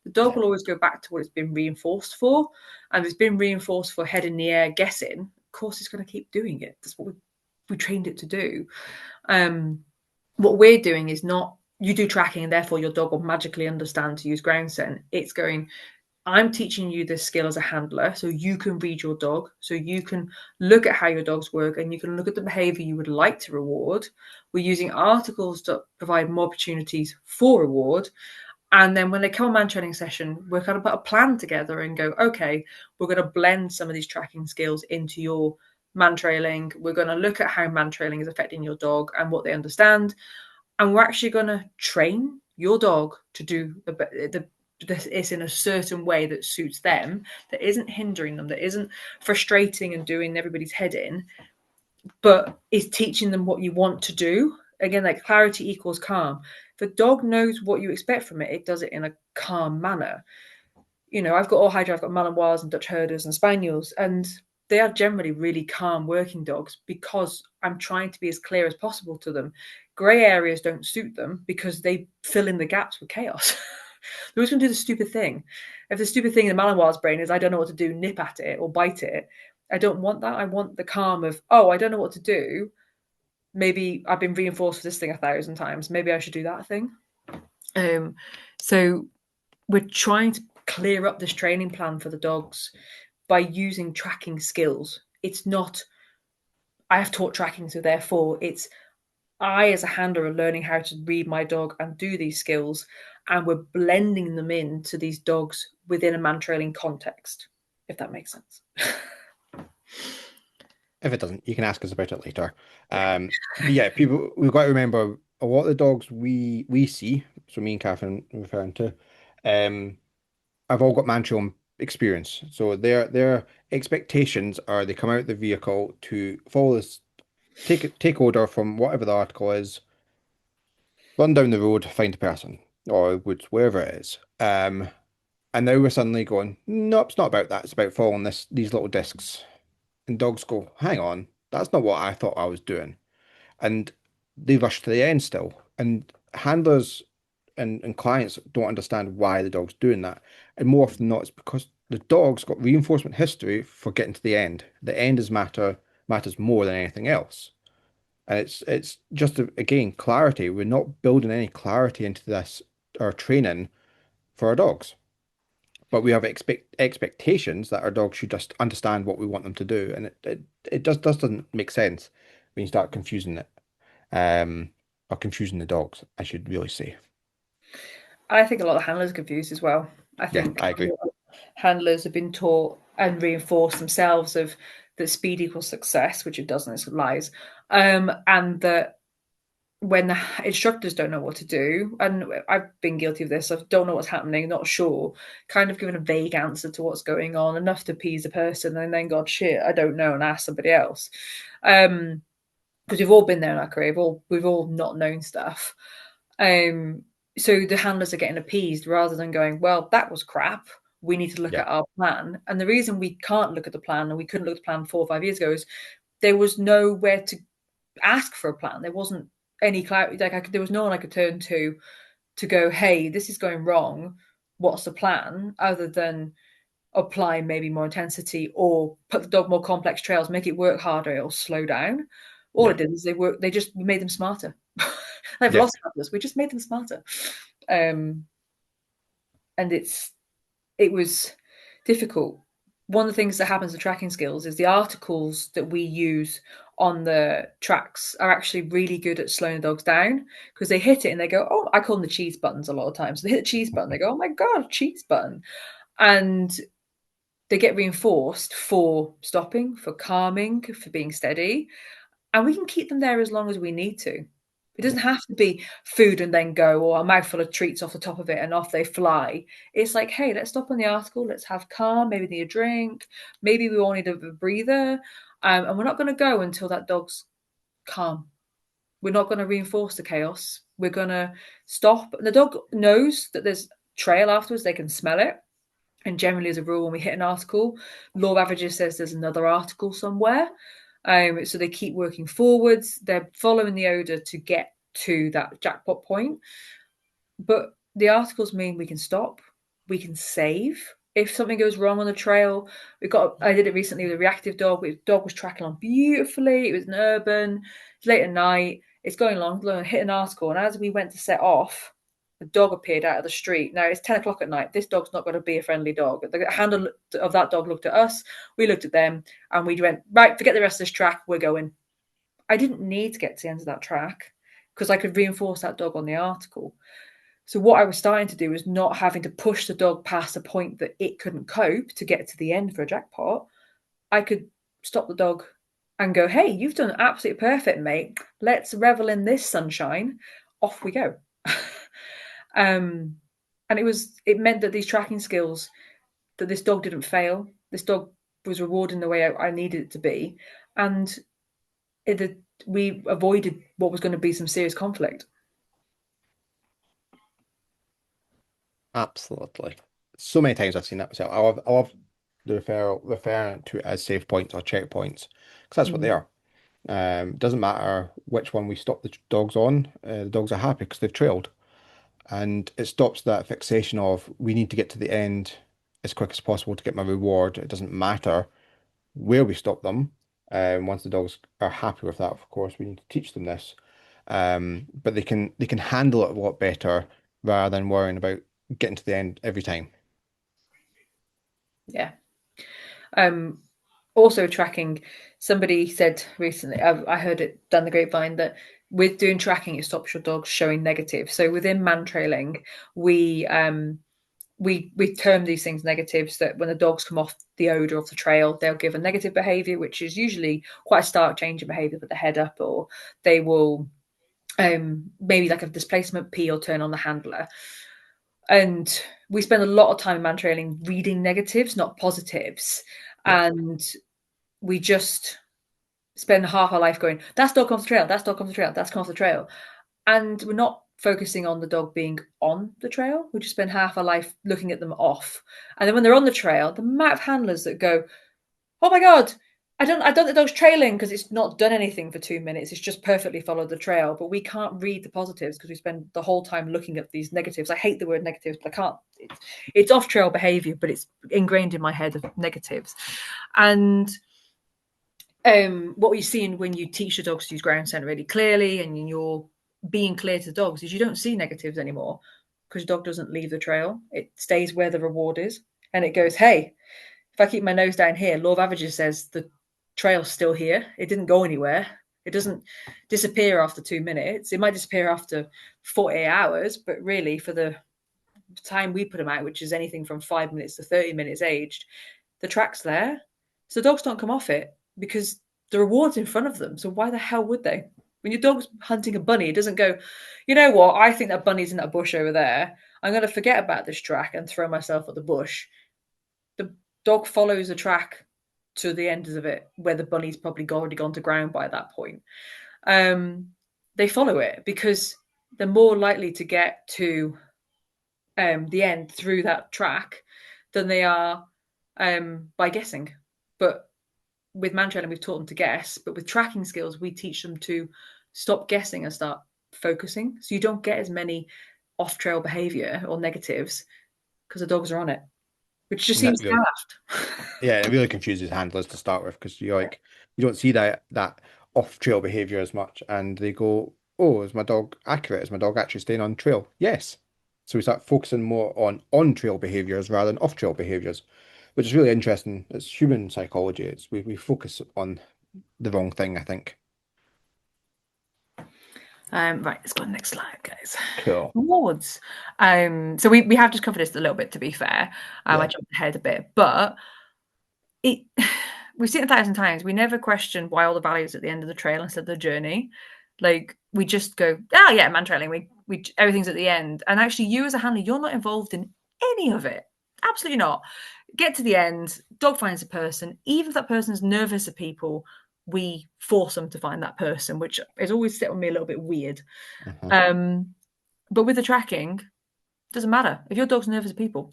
The dog Yeah. will always go back to what it's been reinforced for. And if it's been reinforced for head in the air guessing, of course it's going to keep doing it. That's what we trained it to do. Um, what we're doing is not you do tracking and therefore your dog will magically understand to use ground scent. It's going, I'm teaching you this skill as a handler so you can read your dog, so you can look at how your dogs work and you can look at the behavior you would like to reward. We're using articles to provide more opportunities for reward. And then when they come on man training session, we're going to put a plan together and go, okay, we're going to blend some of these tracking skills into your man trailing. We're going to look at how man trailing is affecting your dog and what they understand. And we're actually going to train your dog to do this in a certain way that suits them, that isn't hindering them, that isn't frustrating and doing everybody's head in, but is teaching them what you want to do. Again, like clarity equals calm. If a dog knows what you expect from it, it does it in a calm manner. I've got all hydro, I've got Malinois and Dutch herders and Spaniels, and they are generally really calm working dogs because I'm trying to be as clear as possible to them. Grey areas don't suit them because they fill in the gaps with chaos. They're always going to do the stupid thing. If the stupid thing in the Malinois' brain is, I don't know what to do, nip at it or bite it, I don't want that. I want the calm of, oh, I don't know what to do. Maybe I've been reinforced for this thing 1,000 times. Maybe I should do that thing. Um, so we're trying to clear up this training plan for the dogs by using tracking skills. It's not, I have taught tracking, so therefore it's I, as a handler, are learning how to read my dog and do these skills, and we're blending them into these dogs within a man trailing context, if that makes sense. If it doesn't, you can ask us about it later. Yeah. But yeah, people, we've got to remember a lot of the dogs we see, so me and Catherine referring to, um, I've all got Mantrailing experience. So their expectations are they come out the vehicle to follow this, take order from whatever the article is, run down the road, find a person, or woods, wherever it is. And now we're suddenly going, nope, it's not about that. It's about following these little discs. And dogs go, hang on, that's not what I thought I was doing. And they rush to the end still. And handlers and clients don't understand why the dog's doing that. And more often than not, it's because the dog's got reinforcement history for getting to the end. The end matters more than anything else. And it's just again clarity. We're not building any clarity into this our training for our dogs, but we have expectations that our dogs should just understand what we want them to do, and it just doesn't make sense when you start confusing it, um, or confusing the dogs, I should really say. I think a lot of handlers are confused as well. I Yeah, think I a agree. lot of handlers have been taught and reinforced themselves of that speed equals success, which it doesn't, it's lies. And that when the instructors don't know what to do, and I've been guilty of this, I don't know what's happening, not sure, kind of giving a vague answer to what's going on, enough to appease the person, and then God, shit, I don't know, and ask somebody else. Because we've all been there in our career, we've all not known stuff. Um, so the handlers are getting appeased rather than going, well, that was crap. We need to look Yeah, at our plan. And the reason we can't look at the plan and we couldn't look at the plan 4 or 5 years ago is there was nowhere to ask for a plan. There wasn't any clarity. There was no one I could turn to go, hey, this is going wrong. What's the plan? Other than apply maybe more intensity or put the dog more complex trails, make it work harder, it'll slow down. All yeah, it did is they just made them smarter. Like yeah. velociraptors, we just made them smarter. Um, and it was difficult. One of the things that happens with tracking skills is the articles that we use on the tracks are actually really good at slowing the dogs down because they hit it and they go, oh, I call them the cheese buttons a lot of times. So they hit the cheese button, they go, oh my God, cheese button. And they get reinforced for stopping, for calming, for being steady. And we can keep them there as long as we need to. It Yeah, doesn't have to be food and then go, or a mouthful of treats off the top of it and off they fly. It's like, hey, let's stop on the article. Let's have calm. Maybe need a drink. Maybe we all need a breather. And we're not going to go until that dog's calm. We're not going to reinforce the chaos. We're going to stop. The dog knows that there's trail afterwards. They can smell it. And generally, as a rule, when we hit an article, law of averages says there's another article somewhere. So they keep working forwards. They're following the odor to get to that jackpot point. But the articles mean we can stop, we can save. If something goes wrong on the trail, I did it recently with a reactive dog. The dog was tracking on beautifully. It was an urban, it's late at night. It's going along, hit an article. And as we went to set off, the dog appeared out of the street. Now it's 10 o'clock at night. This dog's not going to be a friendly dog. The handler of that dog looked at us. We looked at them and we went, right, forget the rest of this track. We're going. I didn't need to get to the end of that track because I could reinforce that dog on the article. So what I was starting to do was not having to push the dog past a point that it couldn't cope to get to the end for a jackpot. I could stop the dog and go, hey, you've done absolutely perfect, mate. Let's revel in this sunshine. Off we go. um, and it meant that these tracking skills, that this dog didn't fail. This dog was rewarding the way I needed it to be. And we avoided what was going to be some serious conflict. Absolutely. So many times I've seen that myself. I love the referring to it as save points or checkpoints because that's what they Mm. are. It doesn't matter which one we stop the dogs on, the dogs are happy because they've trailed. And it stops that fixation of we need to get to the end as quick as possible to get my reward. It doesn't matter where we stop them. Once the dogs are happy with that, of course, we need to teach them this. But they can handle it a lot better rather than worrying about getting to the end every time. Yeah. Um, Also tracking, somebody said recently, I heard it down the grapevine, that with doing tracking, it stops your dog showing negative. So within Mantrailing, we we term these things negatives. That when the dogs come off the odor of the trail, they'll give a negative behavior, which is usually quite a stark change in behavior, with the head up, or they will maybe like a displacement pee or turn on the handler. And we spend a lot of time in Mantrailing reading negatives, not positives. Yeah. And we just spend half our life going, that's dog off the trail, that's dog off the trail, that's come off the trail. And we're not focusing on the dog being on the trail. We just spend half our life looking at them off. And then when they're on the trail, the amount of handlers that go, oh my God, I don't the dog's trailing because it's not done anything for 2 minutes. It's just perfectly followed the trail. But we can't read the positives because we spend the whole time looking at these negatives. I hate the word negatives, but I can't. It's off trail behavior, but it's ingrained in my head of negatives. And what you're seeing when you teach the dogs to use ground scent really clearly and you're being clear to the dogs is you don't see negatives anymore because your dog doesn't leave the trail. It stays where the reward is and it goes, hey, if I keep my nose down here, law of averages says the trail's still here. It didn't go anywhere. It doesn't disappear after 2 minutes. It might disappear after 48 hours, but really for the time we put them out, which is anything from 5 minutes to 30 minutes aged, the track's there. So dogs don't come off it because the reward's in front of them. So why the hell would they? When your dog's hunting a bunny, it doesn't go, you know what, I think that bunny's in that bush over there. I'm going to forget about this track and throw myself at the bush. The dog follows the track to the end of it, where the bunny's probably already gone to ground by that point. Um, they follow it because they're more likely to get to the end through that track than they are by guessing. But with Mantrailing, we've taught them to guess, but with tracking skills, we teach them to stop guessing and start focusing. So you don't get as many off trail behavior or negatives because the dogs are on it, which just And that seems really, daft. yeah, it really confuses handlers to start with because you're like, you don't see that off-trail behavior as much, and they go, "Oh, is my dog accurate? Is my dog actually staying on trail?" Yes. So we start focusing more on-trail behaviors rather than off-trail behaviors, which is really interesting. It's human psychology. We focus on the wrong thing, I think. Right, let's go to the next slide, guys. Cool. Rewards. So we have just covered this a little bit, to be fair. I Yeah. jumped ahead a bit, but it we've seen it 1,000 times. We never question why all the values at the end of the trail instead of the journey. Like we just go, oh yeah, man trailing. We everything's at the end, and actually, you as a handler, you're not involved in any of it. Absolutely not. Get to the end. Dog finds a person. Even if that person's nervous of people, we force them to find that person, which is always sit on me a little bit weird. Uh-huh. Um, but with the tracking, doesn't matter if your dog's nervous of people.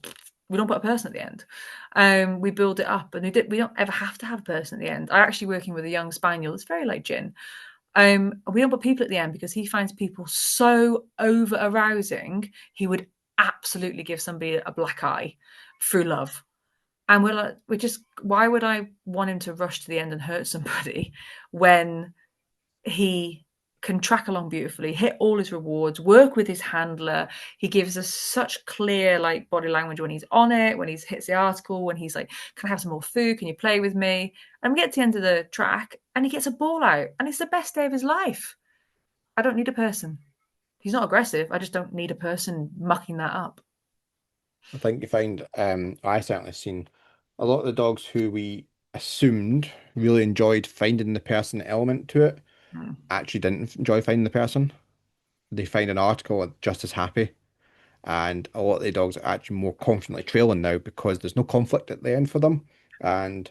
We don't put a person at the end. We build it up, and we don't ever have to have a person at the end. I'm actually working with a young spaniel that's very like Jin. We don't put people at the end because he finds people so over arousing. He would absolutely give somebody a black eye through love. And we're just, why would I want him to rush to the end and hurt somebody when he can track along beautifully, hit all his rewards, work with his handler. He gives us such clear like body language when he's on it, when he hits the article, when he's like, "Can I have some more food? Can you play with me?" And we get to the end of the track, and he gets a ball out, and it's the best day of his life. I don't need a person. He's not aggressive. I just don't need a person mucking that up. I think you find, I certainly seen a lot of the dogs who we assumed really enjoyed finding the person element to it Mm. actually didn't enjoy finding the person. They find an article and just as happy. And a lot of the dogs are actually more confidently trailing now because there's no conflict at the end for them. And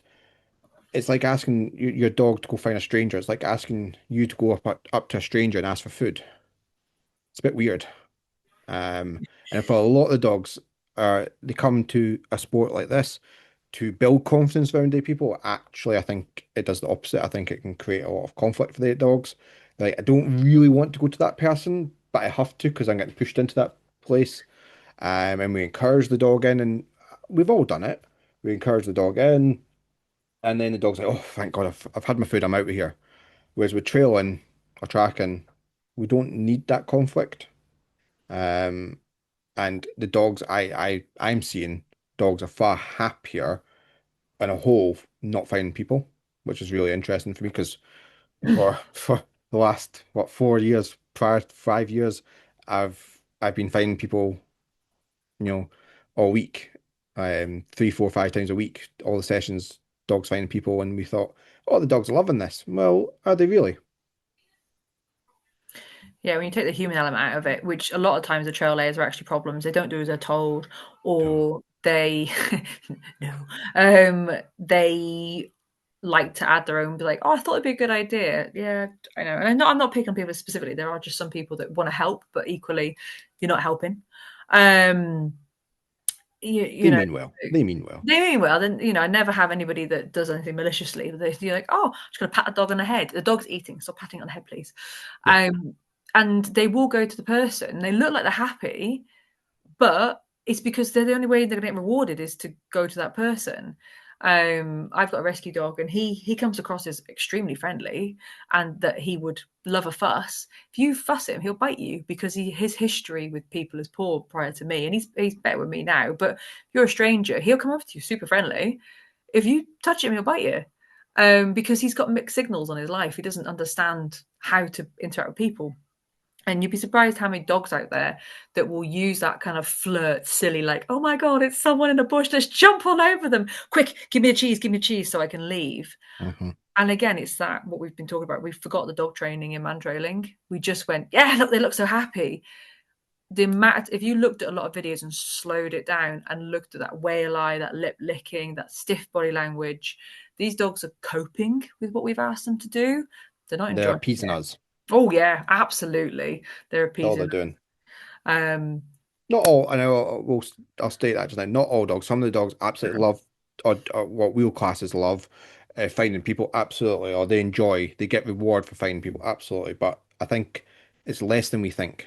it's like asking your dog to go find a stranger. It's like asking you to go up to a stranger and ask for food. It's a bit weird. And for a lot of the dogs, they come to a sport like this to build confidence around the people. Actually, I think it does the opposite. I think it can create a lot of conflict for the dogs. Like, I don't really want to go to that person, but I have to because I'm getting pushed into that place. And we encourage the dog in, and we've all done it. We encourage the dog in, and then the dog's like, "Oh, thank God, I've had my food. I'm out of here." Whereas with trailing or tracking, we don't need that conflict. Um, and the dogs I'm seeing, dogs are far happier in a whole not finding people, which is really interesting for me because for the last 4 years, prior to 5 years, I've been finding people, you know, all week, 3, 4, 5 times a week, all the sessions, dogs finding people, and we thought, oh, the dogs are loving this. Well, are they really? Yeah, when you take the human element out of it, which a lot of times the trail layers are actually problems. They don't do as they're told, No. or they no, they like to add their own. Be like, oh, I thought it'd be a good idea. Yeah, I know. And I'm not picking on people specifically. There are just some people that want to help, but equally, you're not helping. Um, you They know, mean well. They mean well. they mean well. Then I never have anybody that does anything maliciously. You're like, oh, I'm just gonna pat the dog on the head. The dog's eating, stop patting it on the head, please. Yeah. And they will go to the person. They look like they're happy, but it's because they're the only way they're going to get rewarded is to go to that person. I've got a rescue dog, and he comes across as extremely friendly, and that he would love a fuss. If you fuss him, he'll bite you because his history with people is poor prior to me, and he's better with me now. But if you're a stranger, he'll come up to you super friendly. If you touch him, he'll bite you. Because he's got mixed signals on his life. He doesn't understand how to interact with people. And you'd be surprised how many dogs out there that will use that kind of flirt, silly, like, oh my God, it's someone in the bush, let's jump all over them. Quick, give me a cheese so I can leave. Hmm. And again, it's that what we've been talking about. We forgot the dog training in Mantrailing. We just went, yeah, look, they look so happy. The amount, if you looked at a lot of videos and slowed it down and looked at that whale eye, that lip licking, that stiff body language, these dogs are coping with what we've asked them to do. They're not They're enjoying appeasing it. us. Oh yeah, absolutely. They're That's all they're appeasing. doing. Um, Not all, I know, I'll state that just now. Not all dogs. Some of the dogs absolutely love, or what we'll class as love, finding people, absolutely, or they enjoy, they get reward for finding people, absolutely. But I think it's less than we think.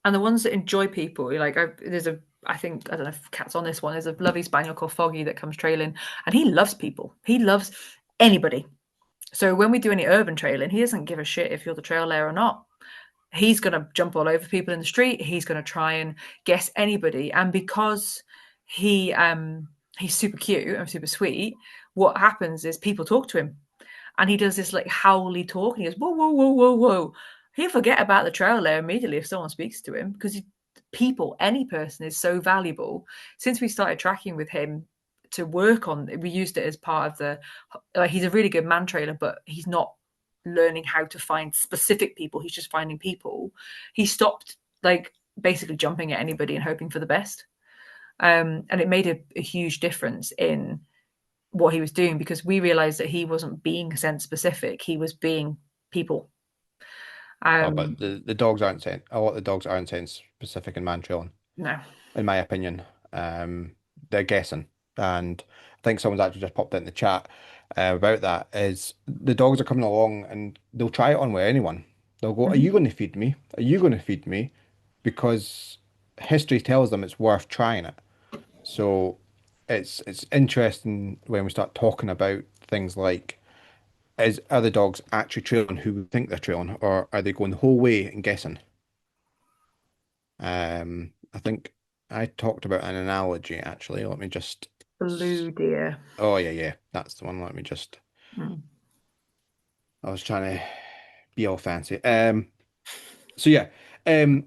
and the ones that enjoy people, like there's a, I think I don't know if Cat's on this one. There's a lovely spaniel called Foggy that comes trailing, and he loves people. He loves anybody. So when we do any urban trailing, he doesn't give a shit if you're the trail layer or not. He's going to jump all over people in the street. He's going to try and guess anybody. And because he he's super cute and super sweet, what happens is people talk to him, and he does this like howly talk, and he goes whoa whoa whoa whoa whoa. He'll forget about the trail layer immediately if someone speaks to him, because people, any person, is so valuable. Since we started tracking with him to work on, we used it as part of the. He's a really good man trailer, but he's not learning how to find specific people. He's just finding people. He stopped like basically jumping at anybody and hoping for the best. And it made a huge difference in what he was doing, because we realized that he wasn't being scent specific, he was being people. Oh, but um the dogs aren't saying, a lot of the dogs aren't saying specific in man trailing, no. in my opinion. They're guessing. And I think someone's actually just popped in the chat about that, is the dogs are coming along and they'll try it on with anyone. They'll go, are you Mhm. going to feed me? Are you going to feed me? Because history tells them it's worth trying it. So it's interesting when we start talking about things like, is are the dogs actually trailing who we think they're trailing, or are they going the whole way and guessing? I think I talked about an analogy actually. Let me just. Blue deer. Oh yeah, yeah, that's the one. Let me just. Mm. I was trying to be all fancy. So yeah, um,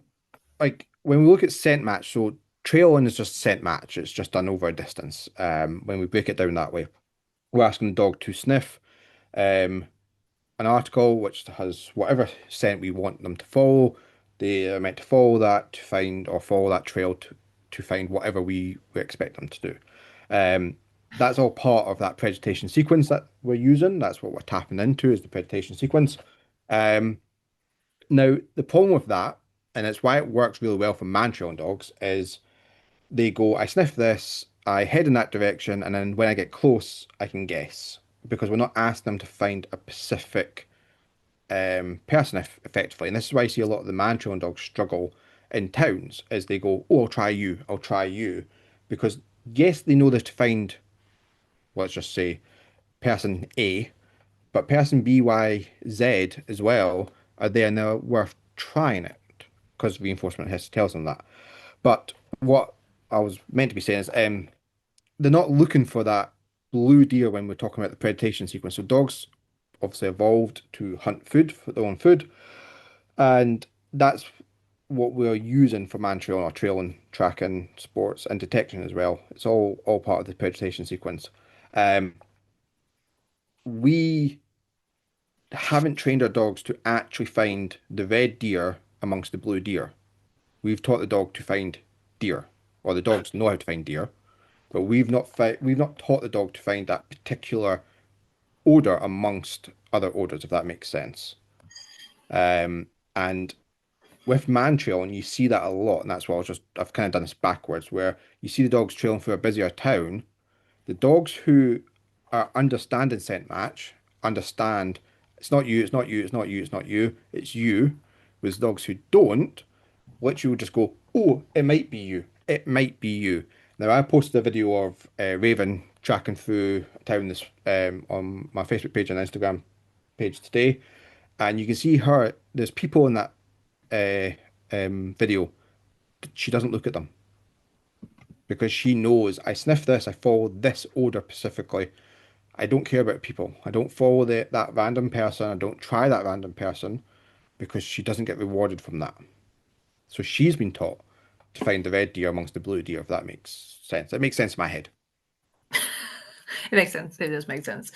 like when we look at scent match, so trailing is just scent match. It's just done over a distance. When we break it down that way, we're asking the dog to sniff um an article which has whatever scent we want them to follow. They are meant to follow that to find, or follow that trail to find whatever we expect them to do. Um, that's all part of that presentation sequence that we're using. That's what we're tapping into, is the presentation sequence. Um, Now, the problem with that, and it's why it works really well for man-trailing dogs, is they go, I sniff this, I head in that direction, and then when I get close, I can guess. Because we're not asking them to find a specific person effectively. And this is why I see a lot of the man-trailing dogs struggle in towns, is they go, oh, I'll try you. Because yes, they know they're to find, let's just say, person A, but person B, Y, Z as well, are they now worth trying it? Because reinforcement has tells them that. But what I was meant to be saying is, they're not looking for that blue deer when we're talking about the predation sequence. So dogs obviously evolved to hunt food for their own food, and that's what we're using for man trailing or trailing, tracking, sports, and detection as well. It's all part of the predation sequence. Um, we haven't trained our dogs to actually find the red deer amongst the blue deer. We've taught the dog to find deer, or the dogs know how to find deer, but we've not taught the dog to find that particular odor amongst other odors, if that makes sense. And with man trailing, you see that a lot, and that's why I've kind of done this backwards, where you see the dogs trailing through a busier town. The dogs who are understanding scent match understand it's not you, it's not you, it's not you, it's not you, it's you. With dogs who don't, literally will just go, oh, it might be you, it might be you. Now I posted a video of Raven tracking through town this on my Facebook page and Instagram page today, and you can see her. There's people in that video. She doesn't look at them because she knows I sniff this, I follow this odor specifically. I don't care about people. I don't follow that random person. I don't try that random person because she doesn't get rewarded from that. So she's been taught to find the red deer amongst the blue deer, if that makes sense. It makes sense in my head. It makes sense. It does make sense.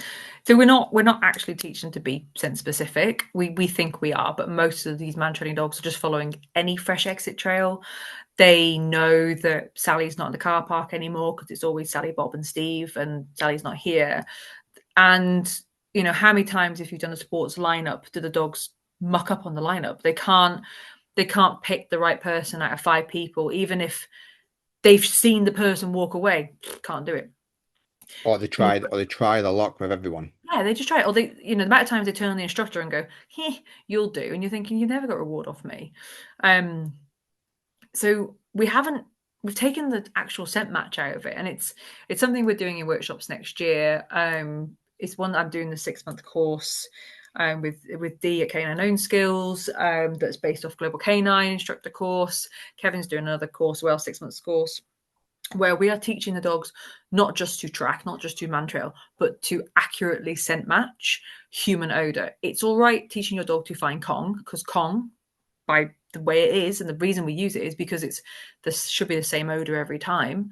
So we're not actually teaching to be scent specific. We think we are, but most of these man training dogs are just following any fresh exit trail. They know that Sally's not in the car park anymore because it's always Sally, Bob, and Steve, and Sally's not here. And how many times, if you've done a sports lineup, do the dogs muck up on the lineup? They can't pick the right person out of five people, even if they've seen the person walk away. Can't do it. Or they try the luck with everyone. Yeah, they just try it. Or the amount of times they turn on the instructor and go, "Heh, you'll do," and you're thinking, "You never got a reward off me." Um, so we've taken the actual scent match out of it, and it's something we're doing in workshops next year. It's one that I'm doing the 6-month course with Dee at Canine Own Skills, that's based off Global Canine Instructor course. Kevin's doing another course as well, 6 months course, where we are teaching the dogs not just to track, not just to man trail, but to accurately scent match human odor. It's all right teaching your dog to find Kong, because Kong, by the way it is, and the reason we use it is because this should be the same odor every time.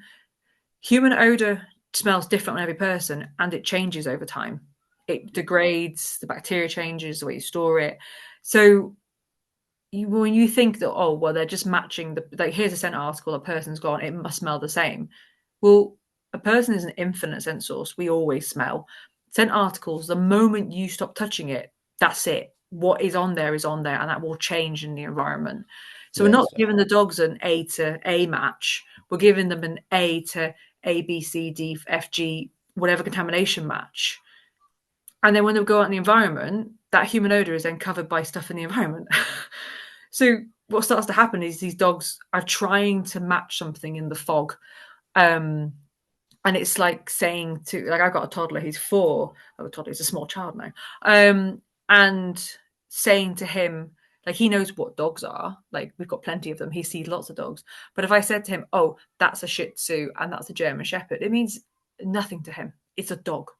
Human odor smells different on every person, and it changes over time. It degrades, the bacteria changes, the way you store it. So when you think that, oh well, they're just matching here's a scent article, a person's gone, it must smell the same. Well, a person is an infinite scent source. We always smell. Scent articles, the moment you stop touching it, that's it. What is on there, and that will change in the environment. So we're not Yes. giving the dogs an A to A match. We're giving them an A to A, B, C, D, F, G, whatever contamination match. And then when they go out in the environment, that human odor is then covered by stuff in the environment. So what starts to happen is these dogs are trying to match something in the fog. Um, and it's like saying to, like, I've got a toddler, he's 4. Oh, a toddler, he's a small child now. And saying to him, like, he knows what dogs are. Like, we've got plenty of them. He sees lots of dogs. But if I said to him, oh, that's a Shih Tzu and that's a German Shepherd, it means nothing to him. It's a dog.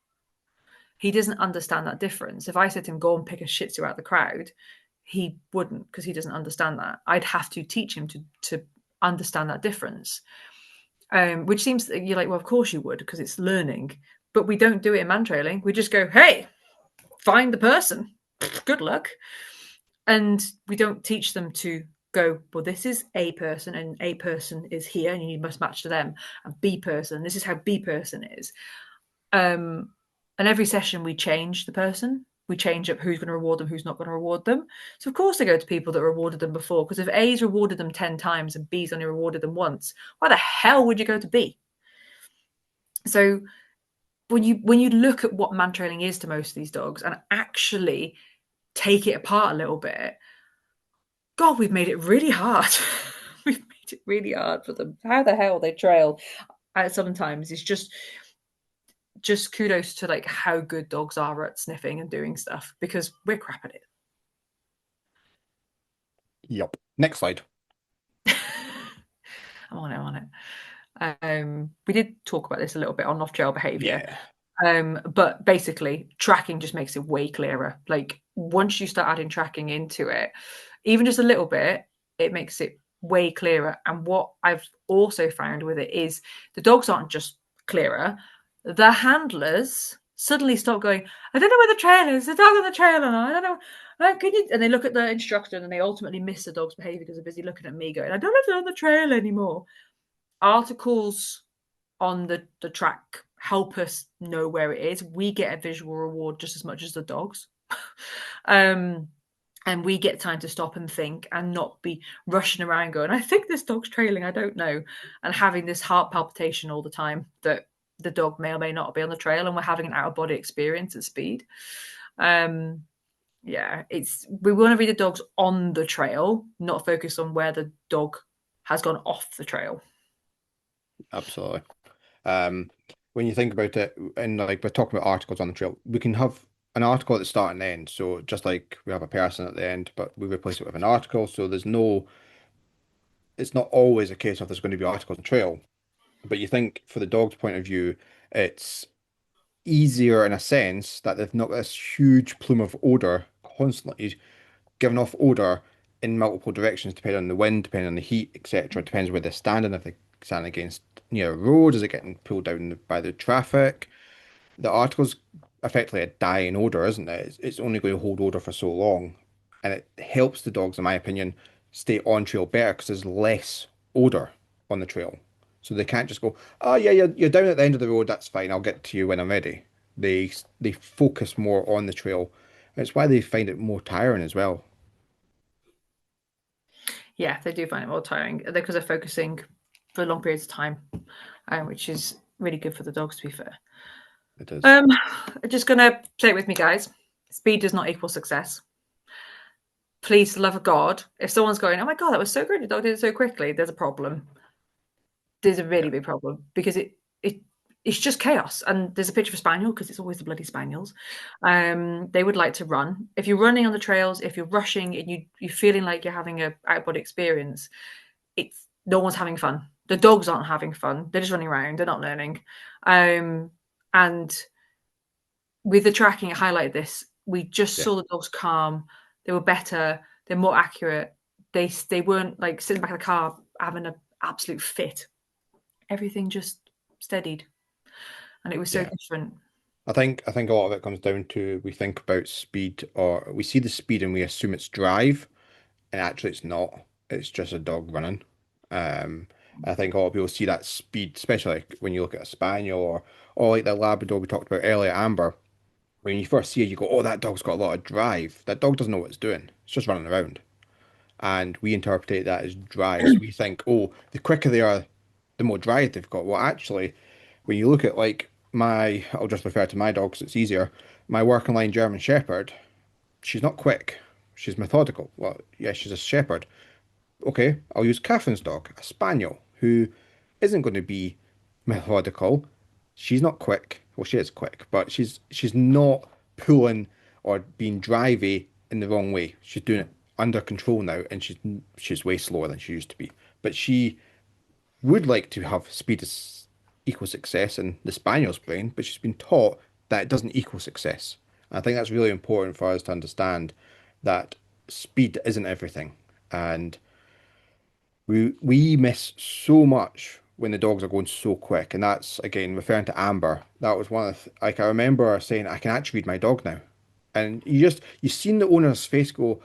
He doesn't understand that difference. If I said to him, go and pick a Shih Tzu out of the crowd, he wouldn't, because he doesn't understand that. I'd have to teach him to understand that difference. Which seems, you're like, well, of course you would, because it's learning. But we don't do it in man trailing. We just go, hey, find the person. Good luck. And we don't teach them to go, well, this is A person, and A person is here, and you must match to them. And B person, this is how B person is. And every session we change the person. We change up who's going to reward them, who's not going to reward them. So of course they go to people that rewarded them before, because if A's rewarded them 10 times and B's only rewarded them once, why the hell would you go to B? So when you look at what man trailing is to most of these dogs and actually take it apart a little bit, God, we've made it really hard. We've made it really hard for them. How the hell they trail sometimes is just kudos to like how good dogs are at sniffing and doing stuff, because we're crap at it. Yep. Next slide. I'm on it. We did talk about this a little bit on off-trail behavior. Yeah. But basically, tracking just makes it way clearer. Like, once you start adding tracking into it, even just a little bit, it makes it way clearer. And what I've also found with it is the dogs aren't just clearer, the handlers suddenly stop going, I don't know where the trail is. The dog on the trail, and I don't know. Can you? And they look at the instructor and they ultimately miss the dog's behavior because they're busy looking at me going, I don't know if they're on the trail anymore. Articles on the track help us know where it is. We get a visual reward just as much as the dogs. And we get time to stop and think and not be rushing around going, I think this dog's trailing, I don't know, and having this heart palpitation all the time that the dog may or may not be on the trail, and we're having an out-of-body experience at speed. Yeah, we want to be the dogs on the trail, not focus on where the dog has gone off the trail. Absolutely. Um, when you think about it, and like we're talking about articles on the trail, we can have an article at the start and end. So just like we have a person at the end, but we replace it with an article. So there's no, it's not always a case of there's going to be articles on the trail. But you think for the dog's point of view, it's easier in a sense that they've not got this huge plume of odor constantly giving off odor in multiple directions, depending on the wind, depending on the heat, etc. Depends where they're standing. If they're standing against near a road, is it getting pulled down by the traffic? The article's effectively a dying odor, isn't it? It's only going to hold odor for so long, and it helps the dogs, in my opinion, stay on trail better because there's less odor on the trail. So they can't just go, oh yeah, you're down at the end of the road, that's fine, I'll get to you when I'm ready. They focus more on the trail. It's why they find it more tiring as well. Yeah, they do find it more tiring because they're focusing for long periods of time, which is really good for the dogs, to be fair. It is. Um, just gonna say it with me, guys. Speed does not equal success. Please, for the love of God, if someone's going, "Oh my God, that was so good, your dog did it so quickly," there's a problem. There's a Yeah. really big problem because it's just chaos. And there's a picture of a spaniel because it's always the bloody spaniels. They would like to run. If you're running on the trails, if you're rushing and you're feeling like you're having a out body experience, it's no one's having fun. The dogs aren't having fun. They're just running around. They're not learning. And with the tracking, it highlighted this. We just Yeah. saw the dogs calm. They were better. They're more accurate. They weren't like sitting back in the car having an absolute fit. Everything just steadied, and it was so Yeah. different. I think a lot of it comes down to we think about speed or we see the speed and we assume it's drive, and actually it's not. It's just a dog running. I think a lot of people see that speed, especially like when you look at a spaniel or like the Labrador we talked about earlier, Amber. When you first see it, you go, "Oh, that dog's got a lot of drive." That dog doesn't know what it's doing. It's just running around, and we interpret that as drive. So we think, "Oh, the quicker they are, the more drive they've got." Well, actually, when you look at like I'll just refer to my dog 'cause it's easier. My working line German Shepherd, she's not quick. She's methodical. Well, yeah, she's a shepherd. Okay, I'll use Kathryn's dog, a spaniel, who isn't going to be methodical. She's not quick. Well, she is quick, but she's not pulling or being drivey in the wrong way. She's doing it under control now, and she's way slower than she used to be. But she would like to have speed as equal success in the spaniel's brain, but she's been taught that it doesn't equal success. I think that's really important for us to understand that speed isn't everything, and we miss so much when the dogs are going so quick, and that's again referring to Amber. That was one of like I remember her saying, "I can actually read my dog now," and you seen the owner's face go,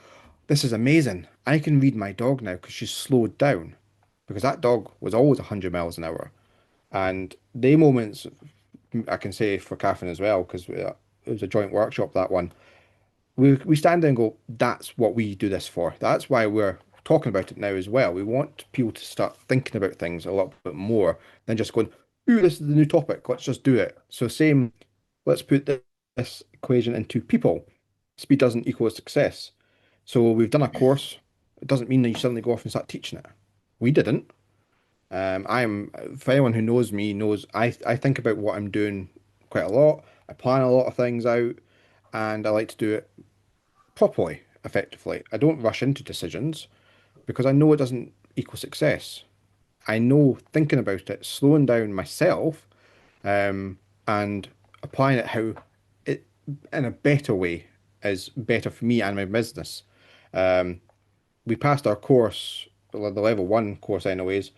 "This is amazing! I can read my dog now because she's slowed down." Because that dog was always 100 miles an hour. And they moments, I can say for Catherine as well, because it was a joint workshop, that one. We stand there and go, that's what we do this for. That's why we're talking about it now as well. We want people to start thinking about things a little bit more than just going, ooh, this is the new topic. Let's just do it. So same, let's put this equation into people. Speed doesn't equal success. So we've done a course. It doesn't mean that you suddenly go off and start teaching it. We didn't. For anyone who knows me knows I think about what I'm doing quite a lot. I plan a lot of things out, and I like to do it properly, effectively. I don't rush into decisions because I know it doesn't equal success. I know thinking about it, slowing down myself, and applying it how it in a better way is better for me and my business. We passed our course, the level one course anyways,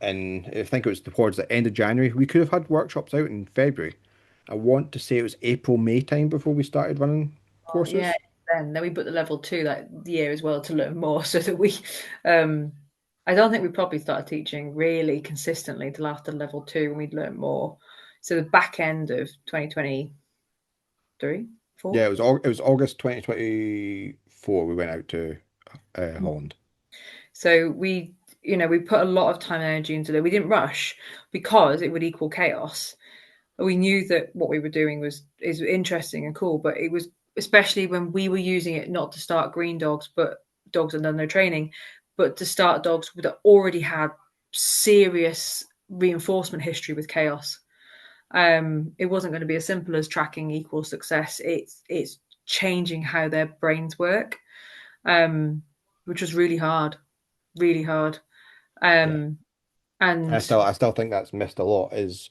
and I think it was towards the end of January. We could have had workshops out in February. I want to say it was April, May time before we started running Oh, yeah. courses. Then we booked the level two that year as well to learn more, so that um, I don't think we probably started teaching really consistently till after level two when we'd learned more. So the back end of 2023, Yeah, four. it was August 2024 we went out to Holland. So we put a lot of time and energy into it. We didn't rush because it would equal chaos. We knew that what we were doing is interesting and cool, but it was especially when we were using it not to start green dogs, but dogs under no training, but to start dogs that already had serious reinforcement history with chaos. It wasn't going to be as simple as tracking equals success. It's changing how their brains work, um, which was really hard. Yeah. Um, And and I still think that's missed a lot. Is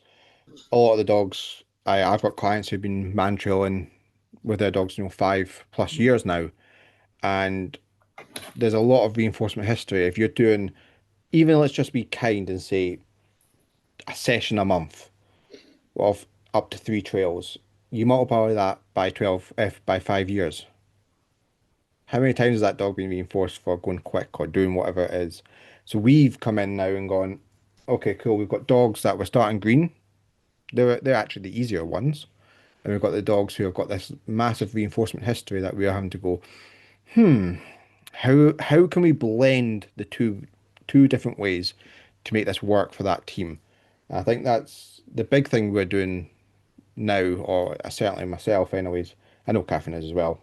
a lot of the dogs. I've got clients who've been man trailing with their dogs, 5+ years now, and there's a lot of reinforcement history. If you're doing, even let's just be kind and say a session a month of up to 3 trails, you multiply that by 12, if by 5 years. How many times has that dog been reinforced for going quick or doing whatever it is? So we've come in now and gone, okay, cool. We've got dogs that were starting green. They're actually the easier ones. And we've got the dogs who have got this massive reinforcement history that we are having to go, how can we blend the two different ways to make this work for that team? And I think that's the big thing we're doing now, or certainly myself anyways. I know Kathryn is as well.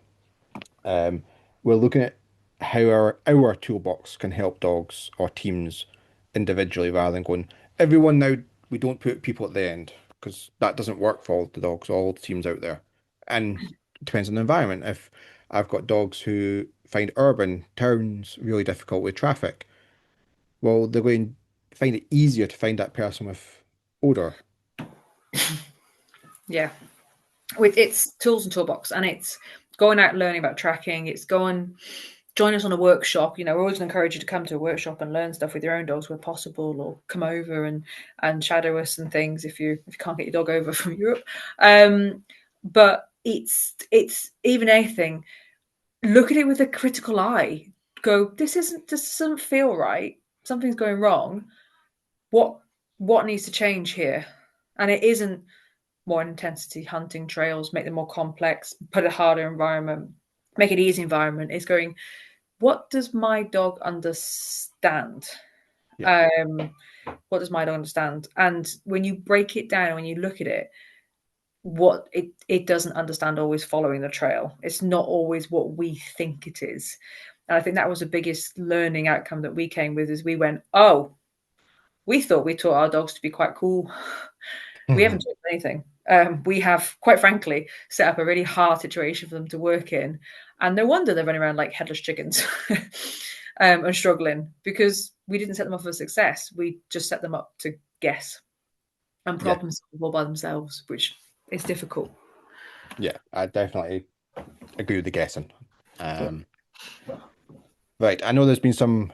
Um, we're looking at how our toolbox can help dogs or teams individually rather than going, everyone now, we don't put people at the end because that doesn't work for all the dogs, all the teams out there. And it depends on the environment. If I've got dogs who find urban towns really difficult with traffic, well, they're going to find it easier to find that person with odor. yeah, with its tools and toolbox, and it's going out learning about tracking. It's going join us on a workshop. We're always going to encourage you to come to a workshop and learn stuff with your own dogs where possible, or come over and shadow us and things if you can't get your dog over from Europe. But it's even anything. Look at it with a critical eye. Go, this doesn't feel right. Something's going wrong. What what needs to change here? And it isn't more intensity hunting trails, make them more complex, put a harder environment, make it easy environment. It's going, what does my dog understand? Yeah, Um, what does my dog understand? And when you break it down, when you look at it, what it doesn't understand always following the trail. It's not always what we think it is. And I think that was the biggest learning outcome that we came with is we went, oh, we thought we taught our dogs to be quite cool. We haven't taught them anything. We have, quite frankly, set up a really hard situation for them to work in. And no wonder they're running around like headless chickens and struggling because we didn't set them up for success. We just set them up to guess and yeah, problem solve all by themselves, which is difficult. yeah. I definitely agree with the guessing. Yeah. Um, Right, I know there's been some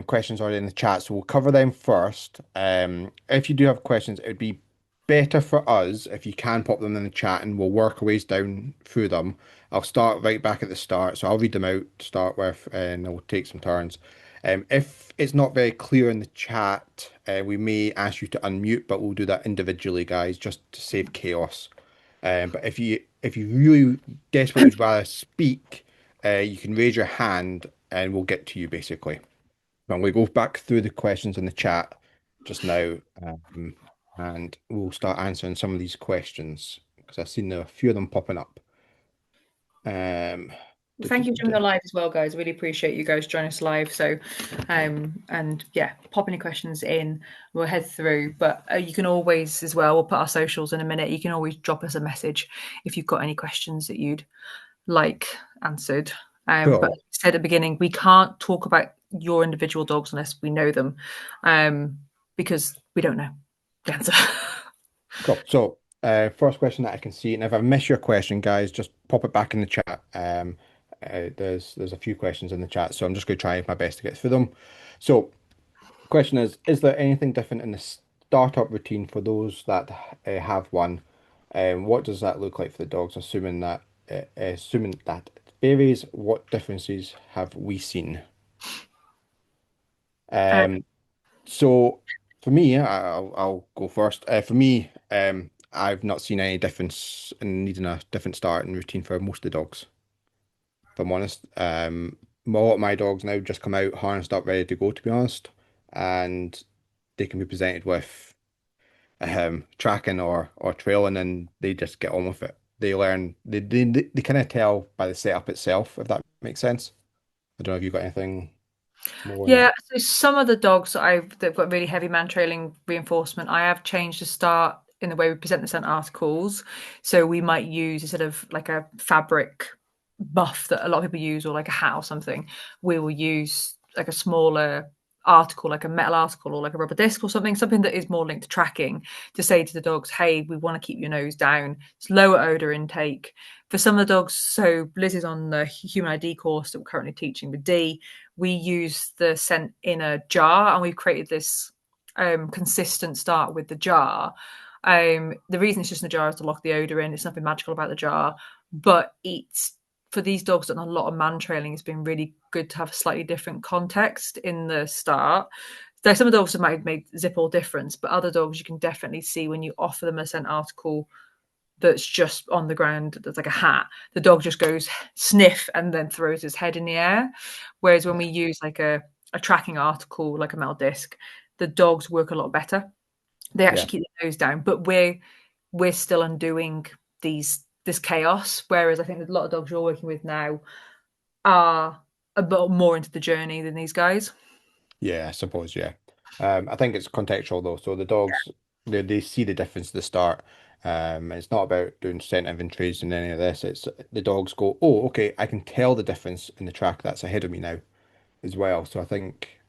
questions already in the chat, so we'll cover them first. If you do have questions, it would be better for us if you can pop them in the chat and we'll work our ways down through them. I'll start right back at the start, so I'll read them out to start with and we'll take some turns. If it's not very clear in the chat, we may ask you to unmute, but we'll do that individually, guys, just to save chaos. But if you really desperately would rather speak, you can raise your hand and we'll get to you basically. But I'm going to go back through the questions in the chat just now, and we'll start answering some of these questions because I've seen a few of them popping up. Um, Well, duh, thank duh, you duh, for joining duh. the live as well, guys. Really appreciate you guys joining us live. So, and yeah, pop any questions in. We'll head through, but you can always as well. We'll put our socials in a minute. You can always drop us a message if you've got any questions that you'd like answered. But Cool. like I said at the beginning, we can't talk about your individual dogs unless we know them, because we don't know the answer. Cool. So, first question that I can see, and if I miss your question, guys, just pop it back in the chat. There's a few questions in the chat, so I'm just going to try my best to get through them. So, question is there anything different in the startup routine for those that have one? What does that look like for the dogs? Assuming that it varies, what differences have we seen? uh, Um, so for me, I'll go first. For me, I've not seen any difference in needing a different start and routine for most of the dogs. If I'm honest, a lot of my dogs now just come out harnessed up, ready to go. To be honest, and they can be presented with tracking or trailing, and they just get on with it. They learn. They kind of tell by the setup itself, if that makes sense. I don't know if you've got anything more on Yeah, that. so some of the dogs that I've that've got really heavy man trailing reinforcement, I have changed the start in the way we present the scent articles. So we might use, instead of like a fabric buff that a lot of people use, or like a hat or something, we will use like a smaller article, like a metal article or like a rubber disc or something that is more linked to tracking, to say to the dogs, hey, we want to keep your nose down. It's lower odor intake. For some of the dogs, so Liz is on the human ID course that we're currently teaching with D, we use the scent in a jar, and we've created this consistent start with the jar. The reason it's just in a jar is to lock the odor in. It's nothing magical about the jar, but it's for these dogs that have a lot of man trailing. It's been really good to have a slightly different context in the start. There's some dogs that might have made zip all difference, but other dogs you can definitely see when you offer them a scent article that's just on the ground, that's like a hat, the dog just goes sniff and then throws his head in the air. Whereas when we use like a tracking article, like a metal disc, the dogs work a lot better. They Yeah. actually keep their nose down, but we're still undoing this chaos. Whereas I think a lot of dogs you're working with now are a bit more into the journey than these guys. Yeah, I suppose, yeah. I think it's contextual though. So the dogs, they see the difference at the start. It's not about doing scent inventories and any of this. It's the dogs go, oh, okay, I can tell the difference in the track that's ahead of me now as well. So I think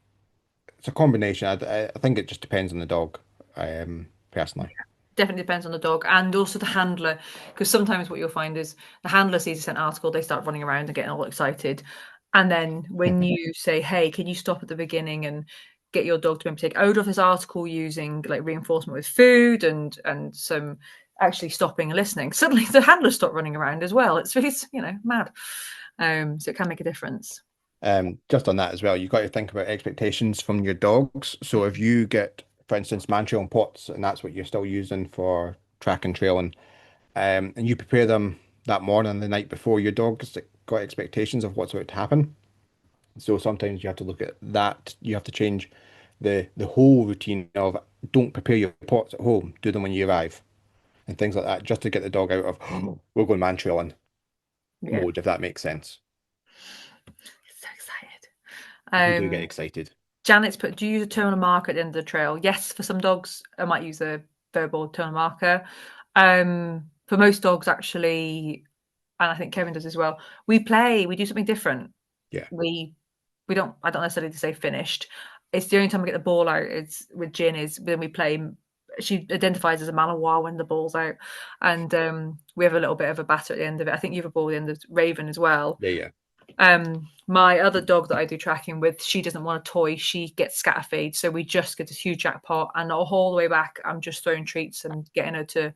it's a combination. I think it just depends on the dog, personally. Definitely depends on the dog and also the handler, because sometimes what you'll find is the handler sees a scent article, they start running around and getting all excited, and then when you say, hey, can you stop at the beginning and get your dog to maybe take odor off this article using like reinforcement with food and some actually stopping and listening, suddenly the handlers stop running around as well. It's mad. So it can make a difference. Just on that as well, you've got to think about expectations from your dogs. So if you get, for instance, Mantrailing pots, and that's what you're still using for track and trailing, and you prepare them that morning, the night before, your dog's got expectations of what's about to happen. So sometimes you have to look at that. You have to change the whole routine of don't prepare your pots at home, do them when you arrive, and things like that, just to get the dog out of we're going man trailing Yeah, mode, if that makes sense. so excited. We do get um excited. Janet's put, do you use a terminal marker at the end of the trail? Yes, for some dogs, I might use a verbal terminal marker. For most dogs, actually, and I think Kevin does as well, we do something different. Yeah, We we don't, I don't necessarily to say finished. It's the only time we get the ball out, it's with Jin, is when we play. She identifies as a Malinois when the ball's out. And we have a little bit of a batter at the end of it. I think you have a ball at the end of Raven as well. yeah, yeah. My other dog that I do tracking with, she doesn't want a toy. She gets scatter feed, so we just get this huge jackpot, and all the way back, I'm just throwing treats and getting her to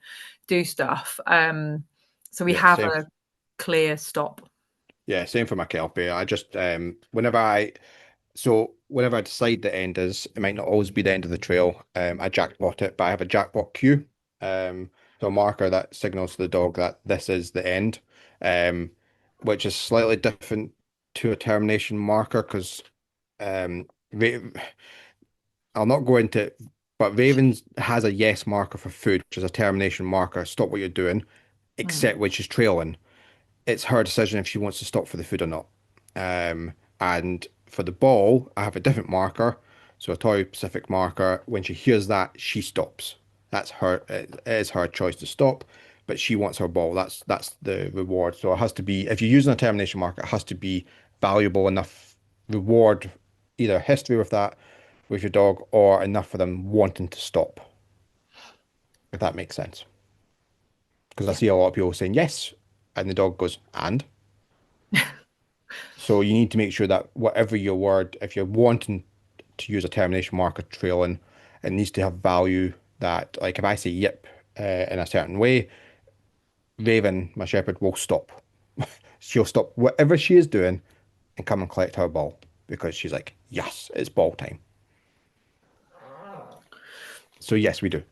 do stuff. So we Yeah, have same. a clear stop. Yeah, same for my Kelpie. I just whenever I decide the end is, it might not always be the end of the trail. I jackpot it, but I have a jackpot cue. So a marker that signals to the dog that this is the end. Um, which is slightly different to a termination marker because Ra I'll not go into it, but Ravens has a yes marker for food, which is a termination marker. Stop what you're doing, Mm, except which is trailing. It's her decision if she wants to stop for the food or not. And for the ball, I have a different marker, so a toy specific marker. When she hears that, she stops. That's her. It is her choice to stop, but she wants her ball. That's the reward. So it has to be. If you're using a termination marker, it has to be valuable enough reward, either history with that with your dog, or enough for them wanting to stop. If that makes sense. Because I yeah, see a lot of people saying yes, and the dog goes and. So you need to make sure that whatever your word, if you're wanting to use a termination marker trailing, it needs to have value that, like if I say yip in a certain way, Raven, my shepherd, will stop. She'll stop whatever she is doing and come and collect her ball because she's like, yes, it's ball time. So yes, we do.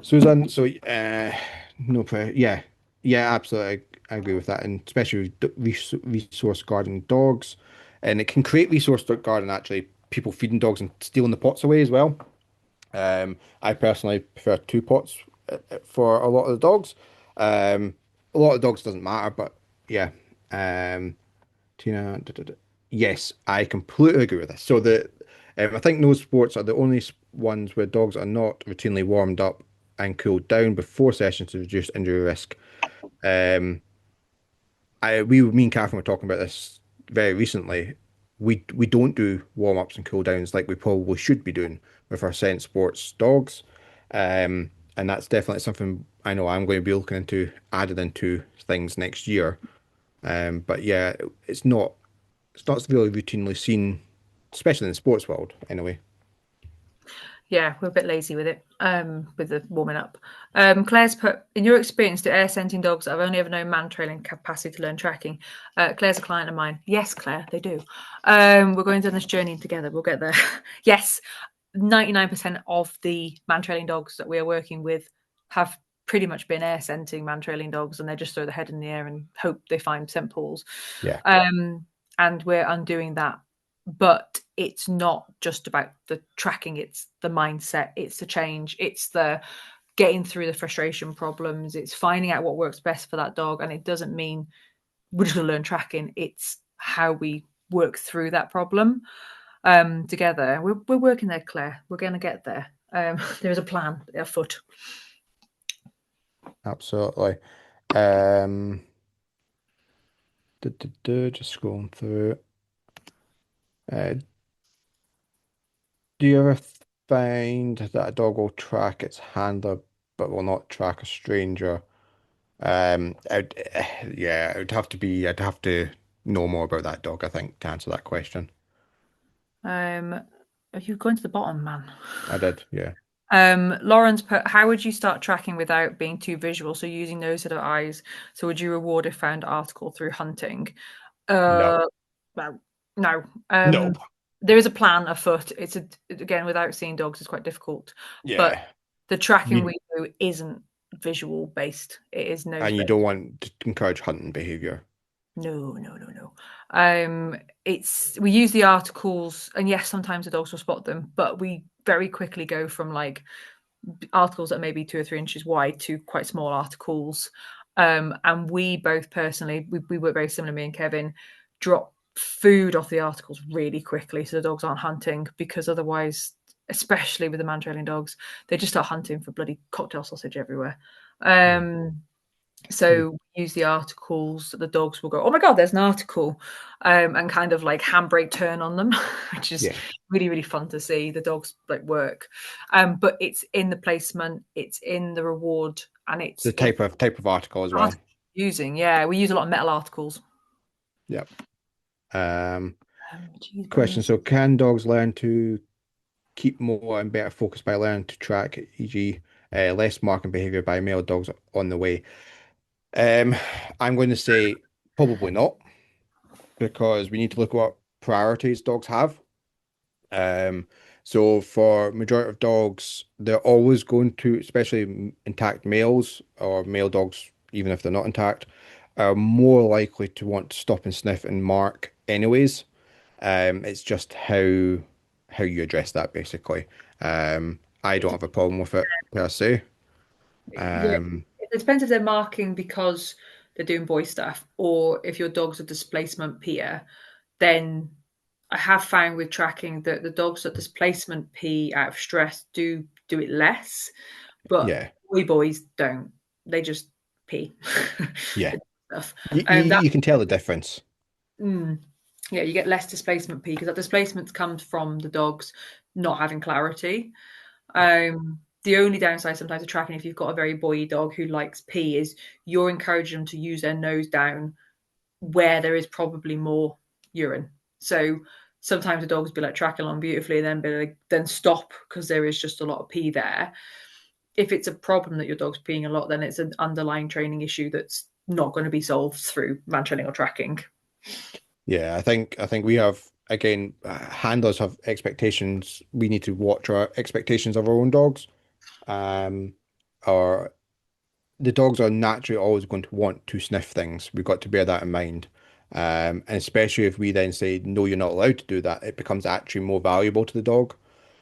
Susan, so no, yeah, yeah, absolutely, I agree with that, and especially with resource guarding dogs, and it can create resource guarding actually. People feeding dogs and stealing the pots away as well. I personally prefer two pots for a lot of the dogs. Um, a lot of dogs doesn't matter, but yeah. Tina, yes, I completely agree with this. I think nose sports are the only ones where dogs are not routinely warmed up and cooled down before sessions to reduce injury risk. Um, me and Catherine were talking about this very recently. We don't do warm-ups and cool downs like we probably should be doing with our scent sports dogs. And that's definitely something I know I'm going to be looking into added into things next year. But yeah, it's not it's not really routinely seen, especially in the sports world anyway. Yeah, we're a bit lazy with the warming up. Claire's put, in your experience, do air scenting dogs that have only ever known man trailing capacity to learn tracking? Claire's a client of mine. Yes, Claire, they do. We're going down this journey together. We'll get there. Yes, 99% of the man trailing dogs that we are working with have pretty much been air scenting man trailing dogs, and they just throw the head in the air and hope they find scent pools. Yeah. And we're undoing that, but it's not just about the tracking, it's the mindset, it's the change, it's the getting through the frustration problems, it's finding out what works best for that dog. And it doesn't mean we're just going to learn tracking, it's how we work through that problem together. We're working there, Claire. We're going to get there. There is a plan afoot. Absolutely. Um, just scrolling through. Uh, do you ever find that a dog will track its handler but will not track a stranger? Yeah, I'd have to know more about that dog, I think, to answer that question. Are you going to the bottom, man? I did, yeah. Lauren's put, how would you start tracking without being too visual? So using those sort of eyes. So would you reward if found article through hunting? No. Uh, well, no. Nope. There is a plan afoot. It's again, without seeing dogs, it's quite difficult. But Yeah. the tracking You we do isn't visual based. It is nose and you based. don't want to encourage hunting behavior. No, no, no, no. It's we use the articles, and yes, sometimes the dogs will spot them, but we very quickly go from like articles that may be 2 or 3 inches wide to quite small articles. And we both personally, we work very similar, me and Kevin, drop food off the articles really quickly so the dogs aren't hunting, because otherwise, especially with the man trailing dogs, they just start hunting for bloody cocktail sausage everywhere. Yeah. So we use the articles, the dogs will go, oh my God, there's an article, and kind of like handbrake turn on them, which is Yeah. really, really fun to see the dogs like work. But it's in the placement, it's in the reward, and it's The in type of article as well. article using. Yeah, we use a lot of metal articles. Yep. Um, question. Cheeseburgers. So can dogs learn to keep more and better focus by learning to track, e.g., less marking behavior by male dogs on the way? Um, I'm going to say probably not, because we need to look at what priorities dogs have. Um, so for majority of dogs, they're always going to, especially intact males or male dogs, even if they're not intact, are more likely to want to stop and sniff and mark anyways. It's just how you address that basically. I don't have a problem with it per se. Yeah, Um, it depends if they're marking because they're doing boy stuff, or if your dog's a displacement peer, then I have found with tracking that the dogs that displacement pee out of stress do it less, but yeah, boys don't. They just pee. yeah. Stuff. That You can tell the difference. mm, yeah, you get less displacement pee because that displacement comes from the dogs not having clarity. The only downside sometimes of tracking, if you've got a very boy dog who likes pee, is you're encouraging them to use their nose down where there is probably more urine. So sometimes the dogs be like tracking along beautifully and then be like, then stop because there is just a lot of pee there. If it's a problem that your dog's peeing a lot, then it's an underlying training issue that's not going to be solved through man training or tracking. Yeah, I think we have again handlers have expectations. We need to watch our expectations of our own dogs. Um, or the dogs are naturally always going to want to sniff things. We've got to bear that in mind. And especially if we then say, no, you're not allowed to do that, it becomes actually more valuable to the dog.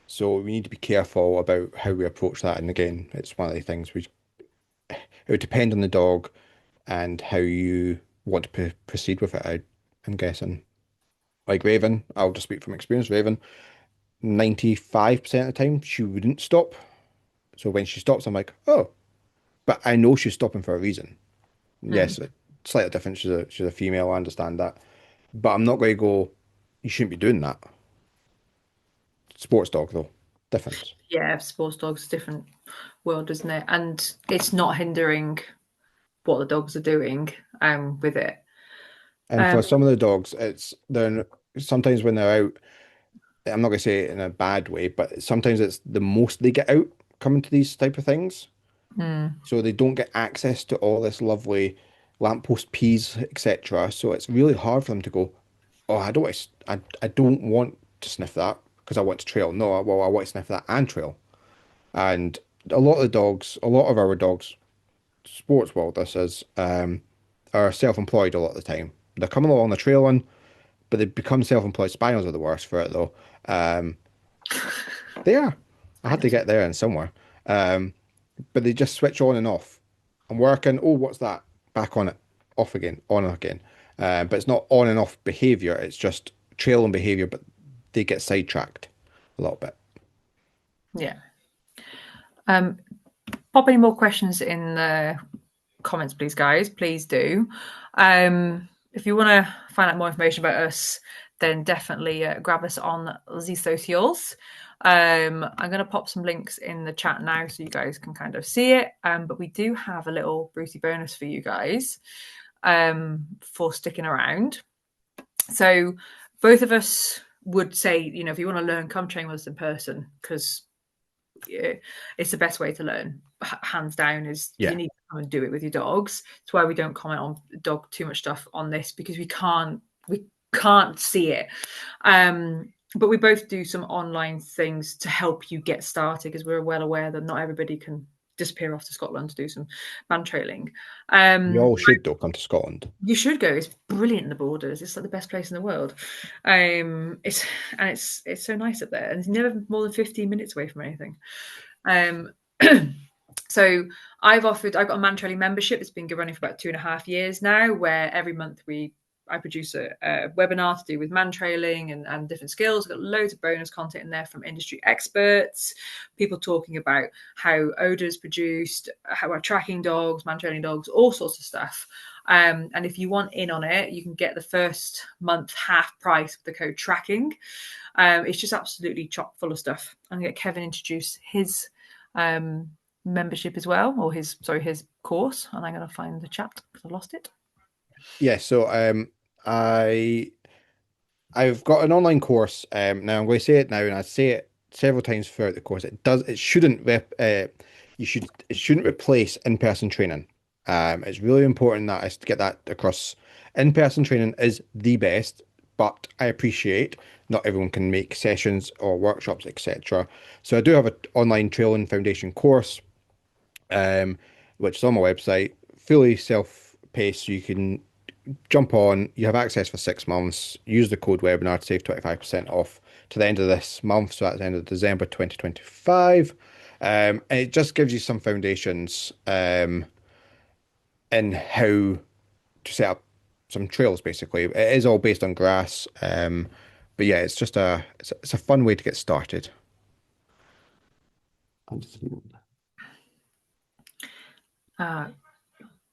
So we need to be careful about how we approach that. And again, it's one of the things it would depend on the dog and how you want to proceed with it, I'm guessing. Like Raven, I'll just speak from experience. Raven, 95% of the time, she wouldn't stop. So when she stops, I'm like, oh, but I know she's stopping for a reason. Mm. Yes, slightly different. She's a female. I understand that, but I'm not going to go. You shouldn't be doing that. Sports dog though, different. Yeah, sports dogs, different world, isn't it? And it's not hindering what the dogs are doing with it. And Um, for some of the dogs, it's they're sometimes when they're out. I'm not going to say it in a bad way, but sometimes it's the most they get out coming to these type of things. mm, So they don't get access to all this lovely lamppost peas, etc. So it's really hard for them to go, oh, I don't want to sniff that because I want to trail. No, well, I want to sniff that and trail. And a lot of our dogs, sports world, this is, are self-employed a lot of the time. They're coming along the trailing, but they become self-employed. Spaniels are the worst for it though. Um, they are. I had to get there in somewhere. Um, but they just switch on and off. I'm working. Oh, what's that? Back on it, off again, on again. But it's not on and off behavior. It's just trailing behavior, but they get sidetracked a little bit. yeah. Um, Pop any more questions in the comments, please, guys. Please do. If you want to find out more information about us, then definitely grab us on the socials. I'm going to pop some links in the chat now so you guys can kind of see it. But we do have a little Brucey bonus for you guys for sticking around. So both of us would say, if you want to learn, come train with us in person because it's the best way to learn. Hands down, is you Yeah. need to come and do it with your dogs. It's why we don't comment on dog too much stuff on this because we can't see it. But we both do some online things to help you get started because we're well aware that not everybody can disappear off to Scotland to do some Mantrailing. You all should though come to Scotland. You should go. It's brilliant in the borders. It's like the best place in the world. It's so nice up there, and it's never more than 15 minutes away from anything. Um, so I've got a Mantrailing membership. It's been running for about 2.5 years now, where every month I produce a webinar to do with Mantrailing and different skills. I've got loads of bonus content in there from industry experts, people talking about how odor is produced, how we're tracking dogs, Mantrailing dogs, all sorts of stuff. And if you want in on it, you can get the first month half price with the code tracking. It's just absolutely chock full of stuff. I'm going to get Kevin introduce his membership as well, or his course, and I'm going to find the chat because I lost it. Yeah. So I I've got an online course. Now I'm going to say it now, and I say it several times throughout the course. It shouldn't it shouldn't replace in-person training. It's really important that I get that across. In-person training is the best, but I appreciate not everyone can make sessions or workshops, etc. So I do have an online trailing foundation course, which is on my website, fully self-paced, so you can jump on. You have access for 6 months. Use the code webinar to save 25% off to the end of this month. So that's the end of December 2025. And it just gives you some foundations in how to set up some trails, basically. It is all based on grass. But yeah, it's a fun way to get started.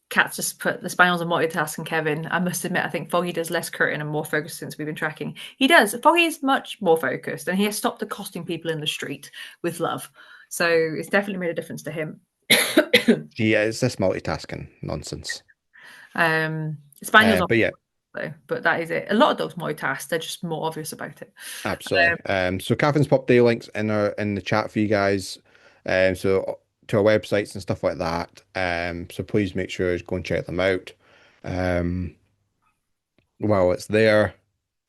Kat's just put the spinals are multitasking, Kevin. I must admit, I think Foggy does less curtain and more focused since we've been tracking. He does. Foggy is much more focused and he has stopped accosting people in the street with love. So it's definitely made a difference to him. Yeah, it's this multitasking nonsense. Spaniels are But yeah, though, but that is it. A lot of dogs multitask, they're just more obvious about it. absolutely. So Catherine's popped the links in the chat for you guys. So to our websites and stuff like that. So please make sure to go and check them out. Um, while it's there.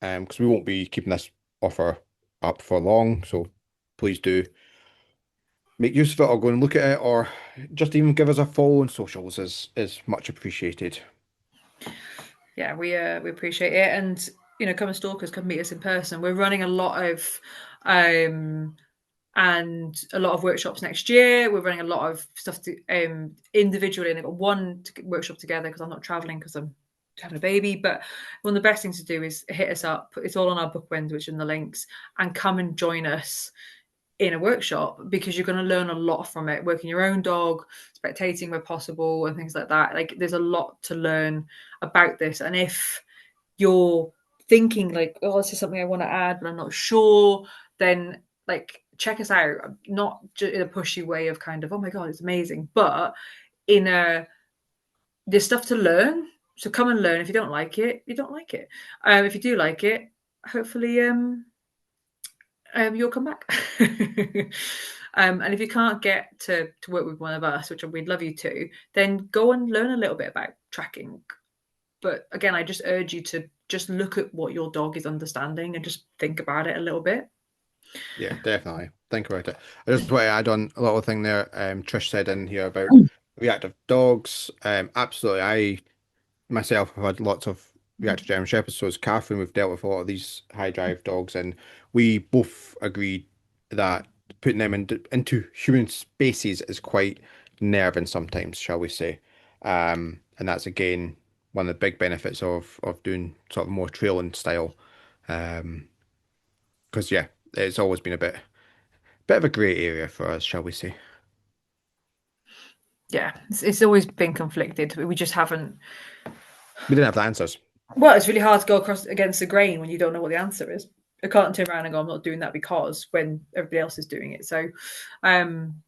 Because we won't be keeping this offer up for long. So please do make use of it or go and look at it or just even give us a follow on socials is much appreciated. Yeah, we appreciate it, and come and stalkers, come meet us in person. We're running a lot of um and a lot of workshops next year. We're running a lot of stuff to, individually, and I've got one workshop together because I'm not traveling because I'm having a baby. But one of the best things to do is hit us up. It's all on our book window, which is in the links, and come and join us in a workshop because you're going to learn a lot from it, working your own dog, spectating where possible, and things like that. Like, there's a lot to learn about this. And if you're thinking like, oh, this is something I want to add, but I'm not sure, then like check us out. Not in a pushy way of kind of, oh my God, it's amazing, but in a, there's stuff to learn. So come and learn. If you don't like it, you don't like it. If you do like it, hopefully you'll come back. And if you can't get to work with one of us, which we'd love you to, then go and learn a little bit about tracking. But again, I just urge you to just look at what your dog is understanding and just think about it a little bit. Yeah, definitely. Think about it. I just want to add on a little thing there. Trish said in here about reactive dogs. Absolutely. I myself have had lots of reactive German Shepherds. So as Catherine, we've dealt with a lot of these high drive dogs, and we both agreed that putting them into human spaces is quite nerving sometimes, shall we say. And that's again one of the big benefits of doing sort of more trailing style. Because yeah, it's always been a bit of a grey area for us, shall we say. Yeah, it's always been conflicted. We just haven't. We didn't have the answers. Well, it's really hard to go across against the grain when you don't know what the answer is. I can't turn around and go, I'm not doing that because when everybody else is doing it. So, um,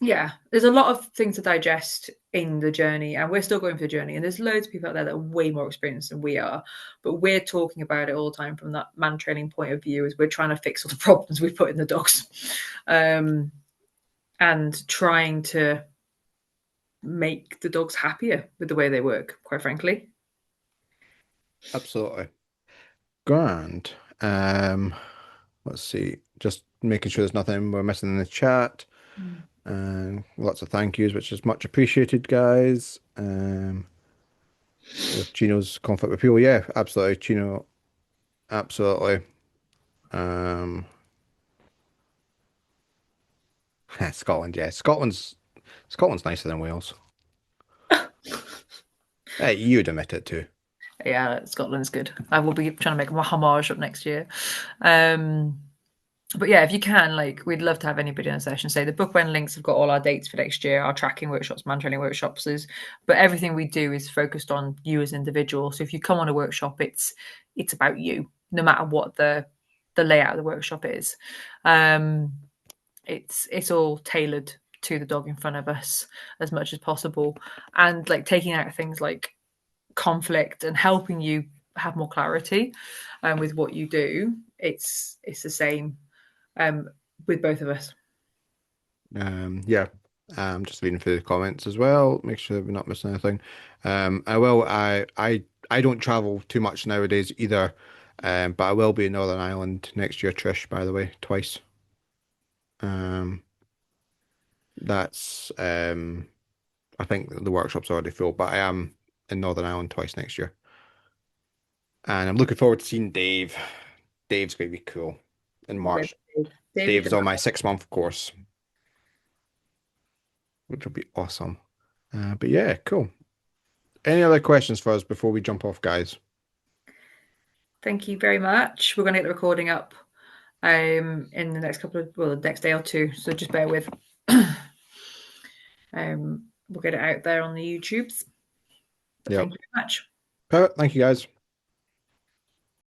yeah, there's a lot of things to digest in the journey, and we're still going through the journey. And there's loads of people out there that are way more experienced than we are, but we're talking about it all the time from that man training point of view, as we're trying to fix all the problems we put in the dogs, and trying to make the dogs happier with the way they work. Quite frankly. Absolutely. Grand. Um, let's see. Just making sure there's nothing we're missing in the chat. Mm. And lots of thank yous, which is much appreciated, guys. With Chino's conflict with people. Yeah, absolutely. Chino, absolutely. Um, Scotland, yeah. Scotland's nicer than Wales. Hey, you'd admit it too. Yeah, Scotland's good. I will be trying to make a homage up next year. Um, but yeah, if you can, like, we'd love to have anybody on a session. Say the Bookwen links have got all our dates for next year, our tracking workshops, man training workshops is, but everything we do is focused on you as an individual. So if you come on a workshop, it's about you, no matter what the layout of the workshop is. Um, it's all tailored to the dog in front of us as much as possible, and like taking out things like conflict and helping you have more clarity with what you do. It's the same um, with both of us. Yeah. Just reading through the comments as well. Make sure we're not missing anything. I will. I don't travel too much nowadays either. But I will be in Northern Ireland next year, Trish, by the way, twice. Um, that's I think the workshop's already full, but I am in Northern Ireland twice next year. And I'm looking forward to seeing Dave. Dave's going to be cool in March. Dave is Dave the is man. on my 6 month course, which will be awesome. But yeah, cool. Any other questions for us before we jump off, guys? Thank you very much. We're going to get the recording up in the next couple of, well, the next day or two. So just bear with. We'll get it out there on the YouTubes. But Yep. thank you very much. Perfect. Thank you, guys.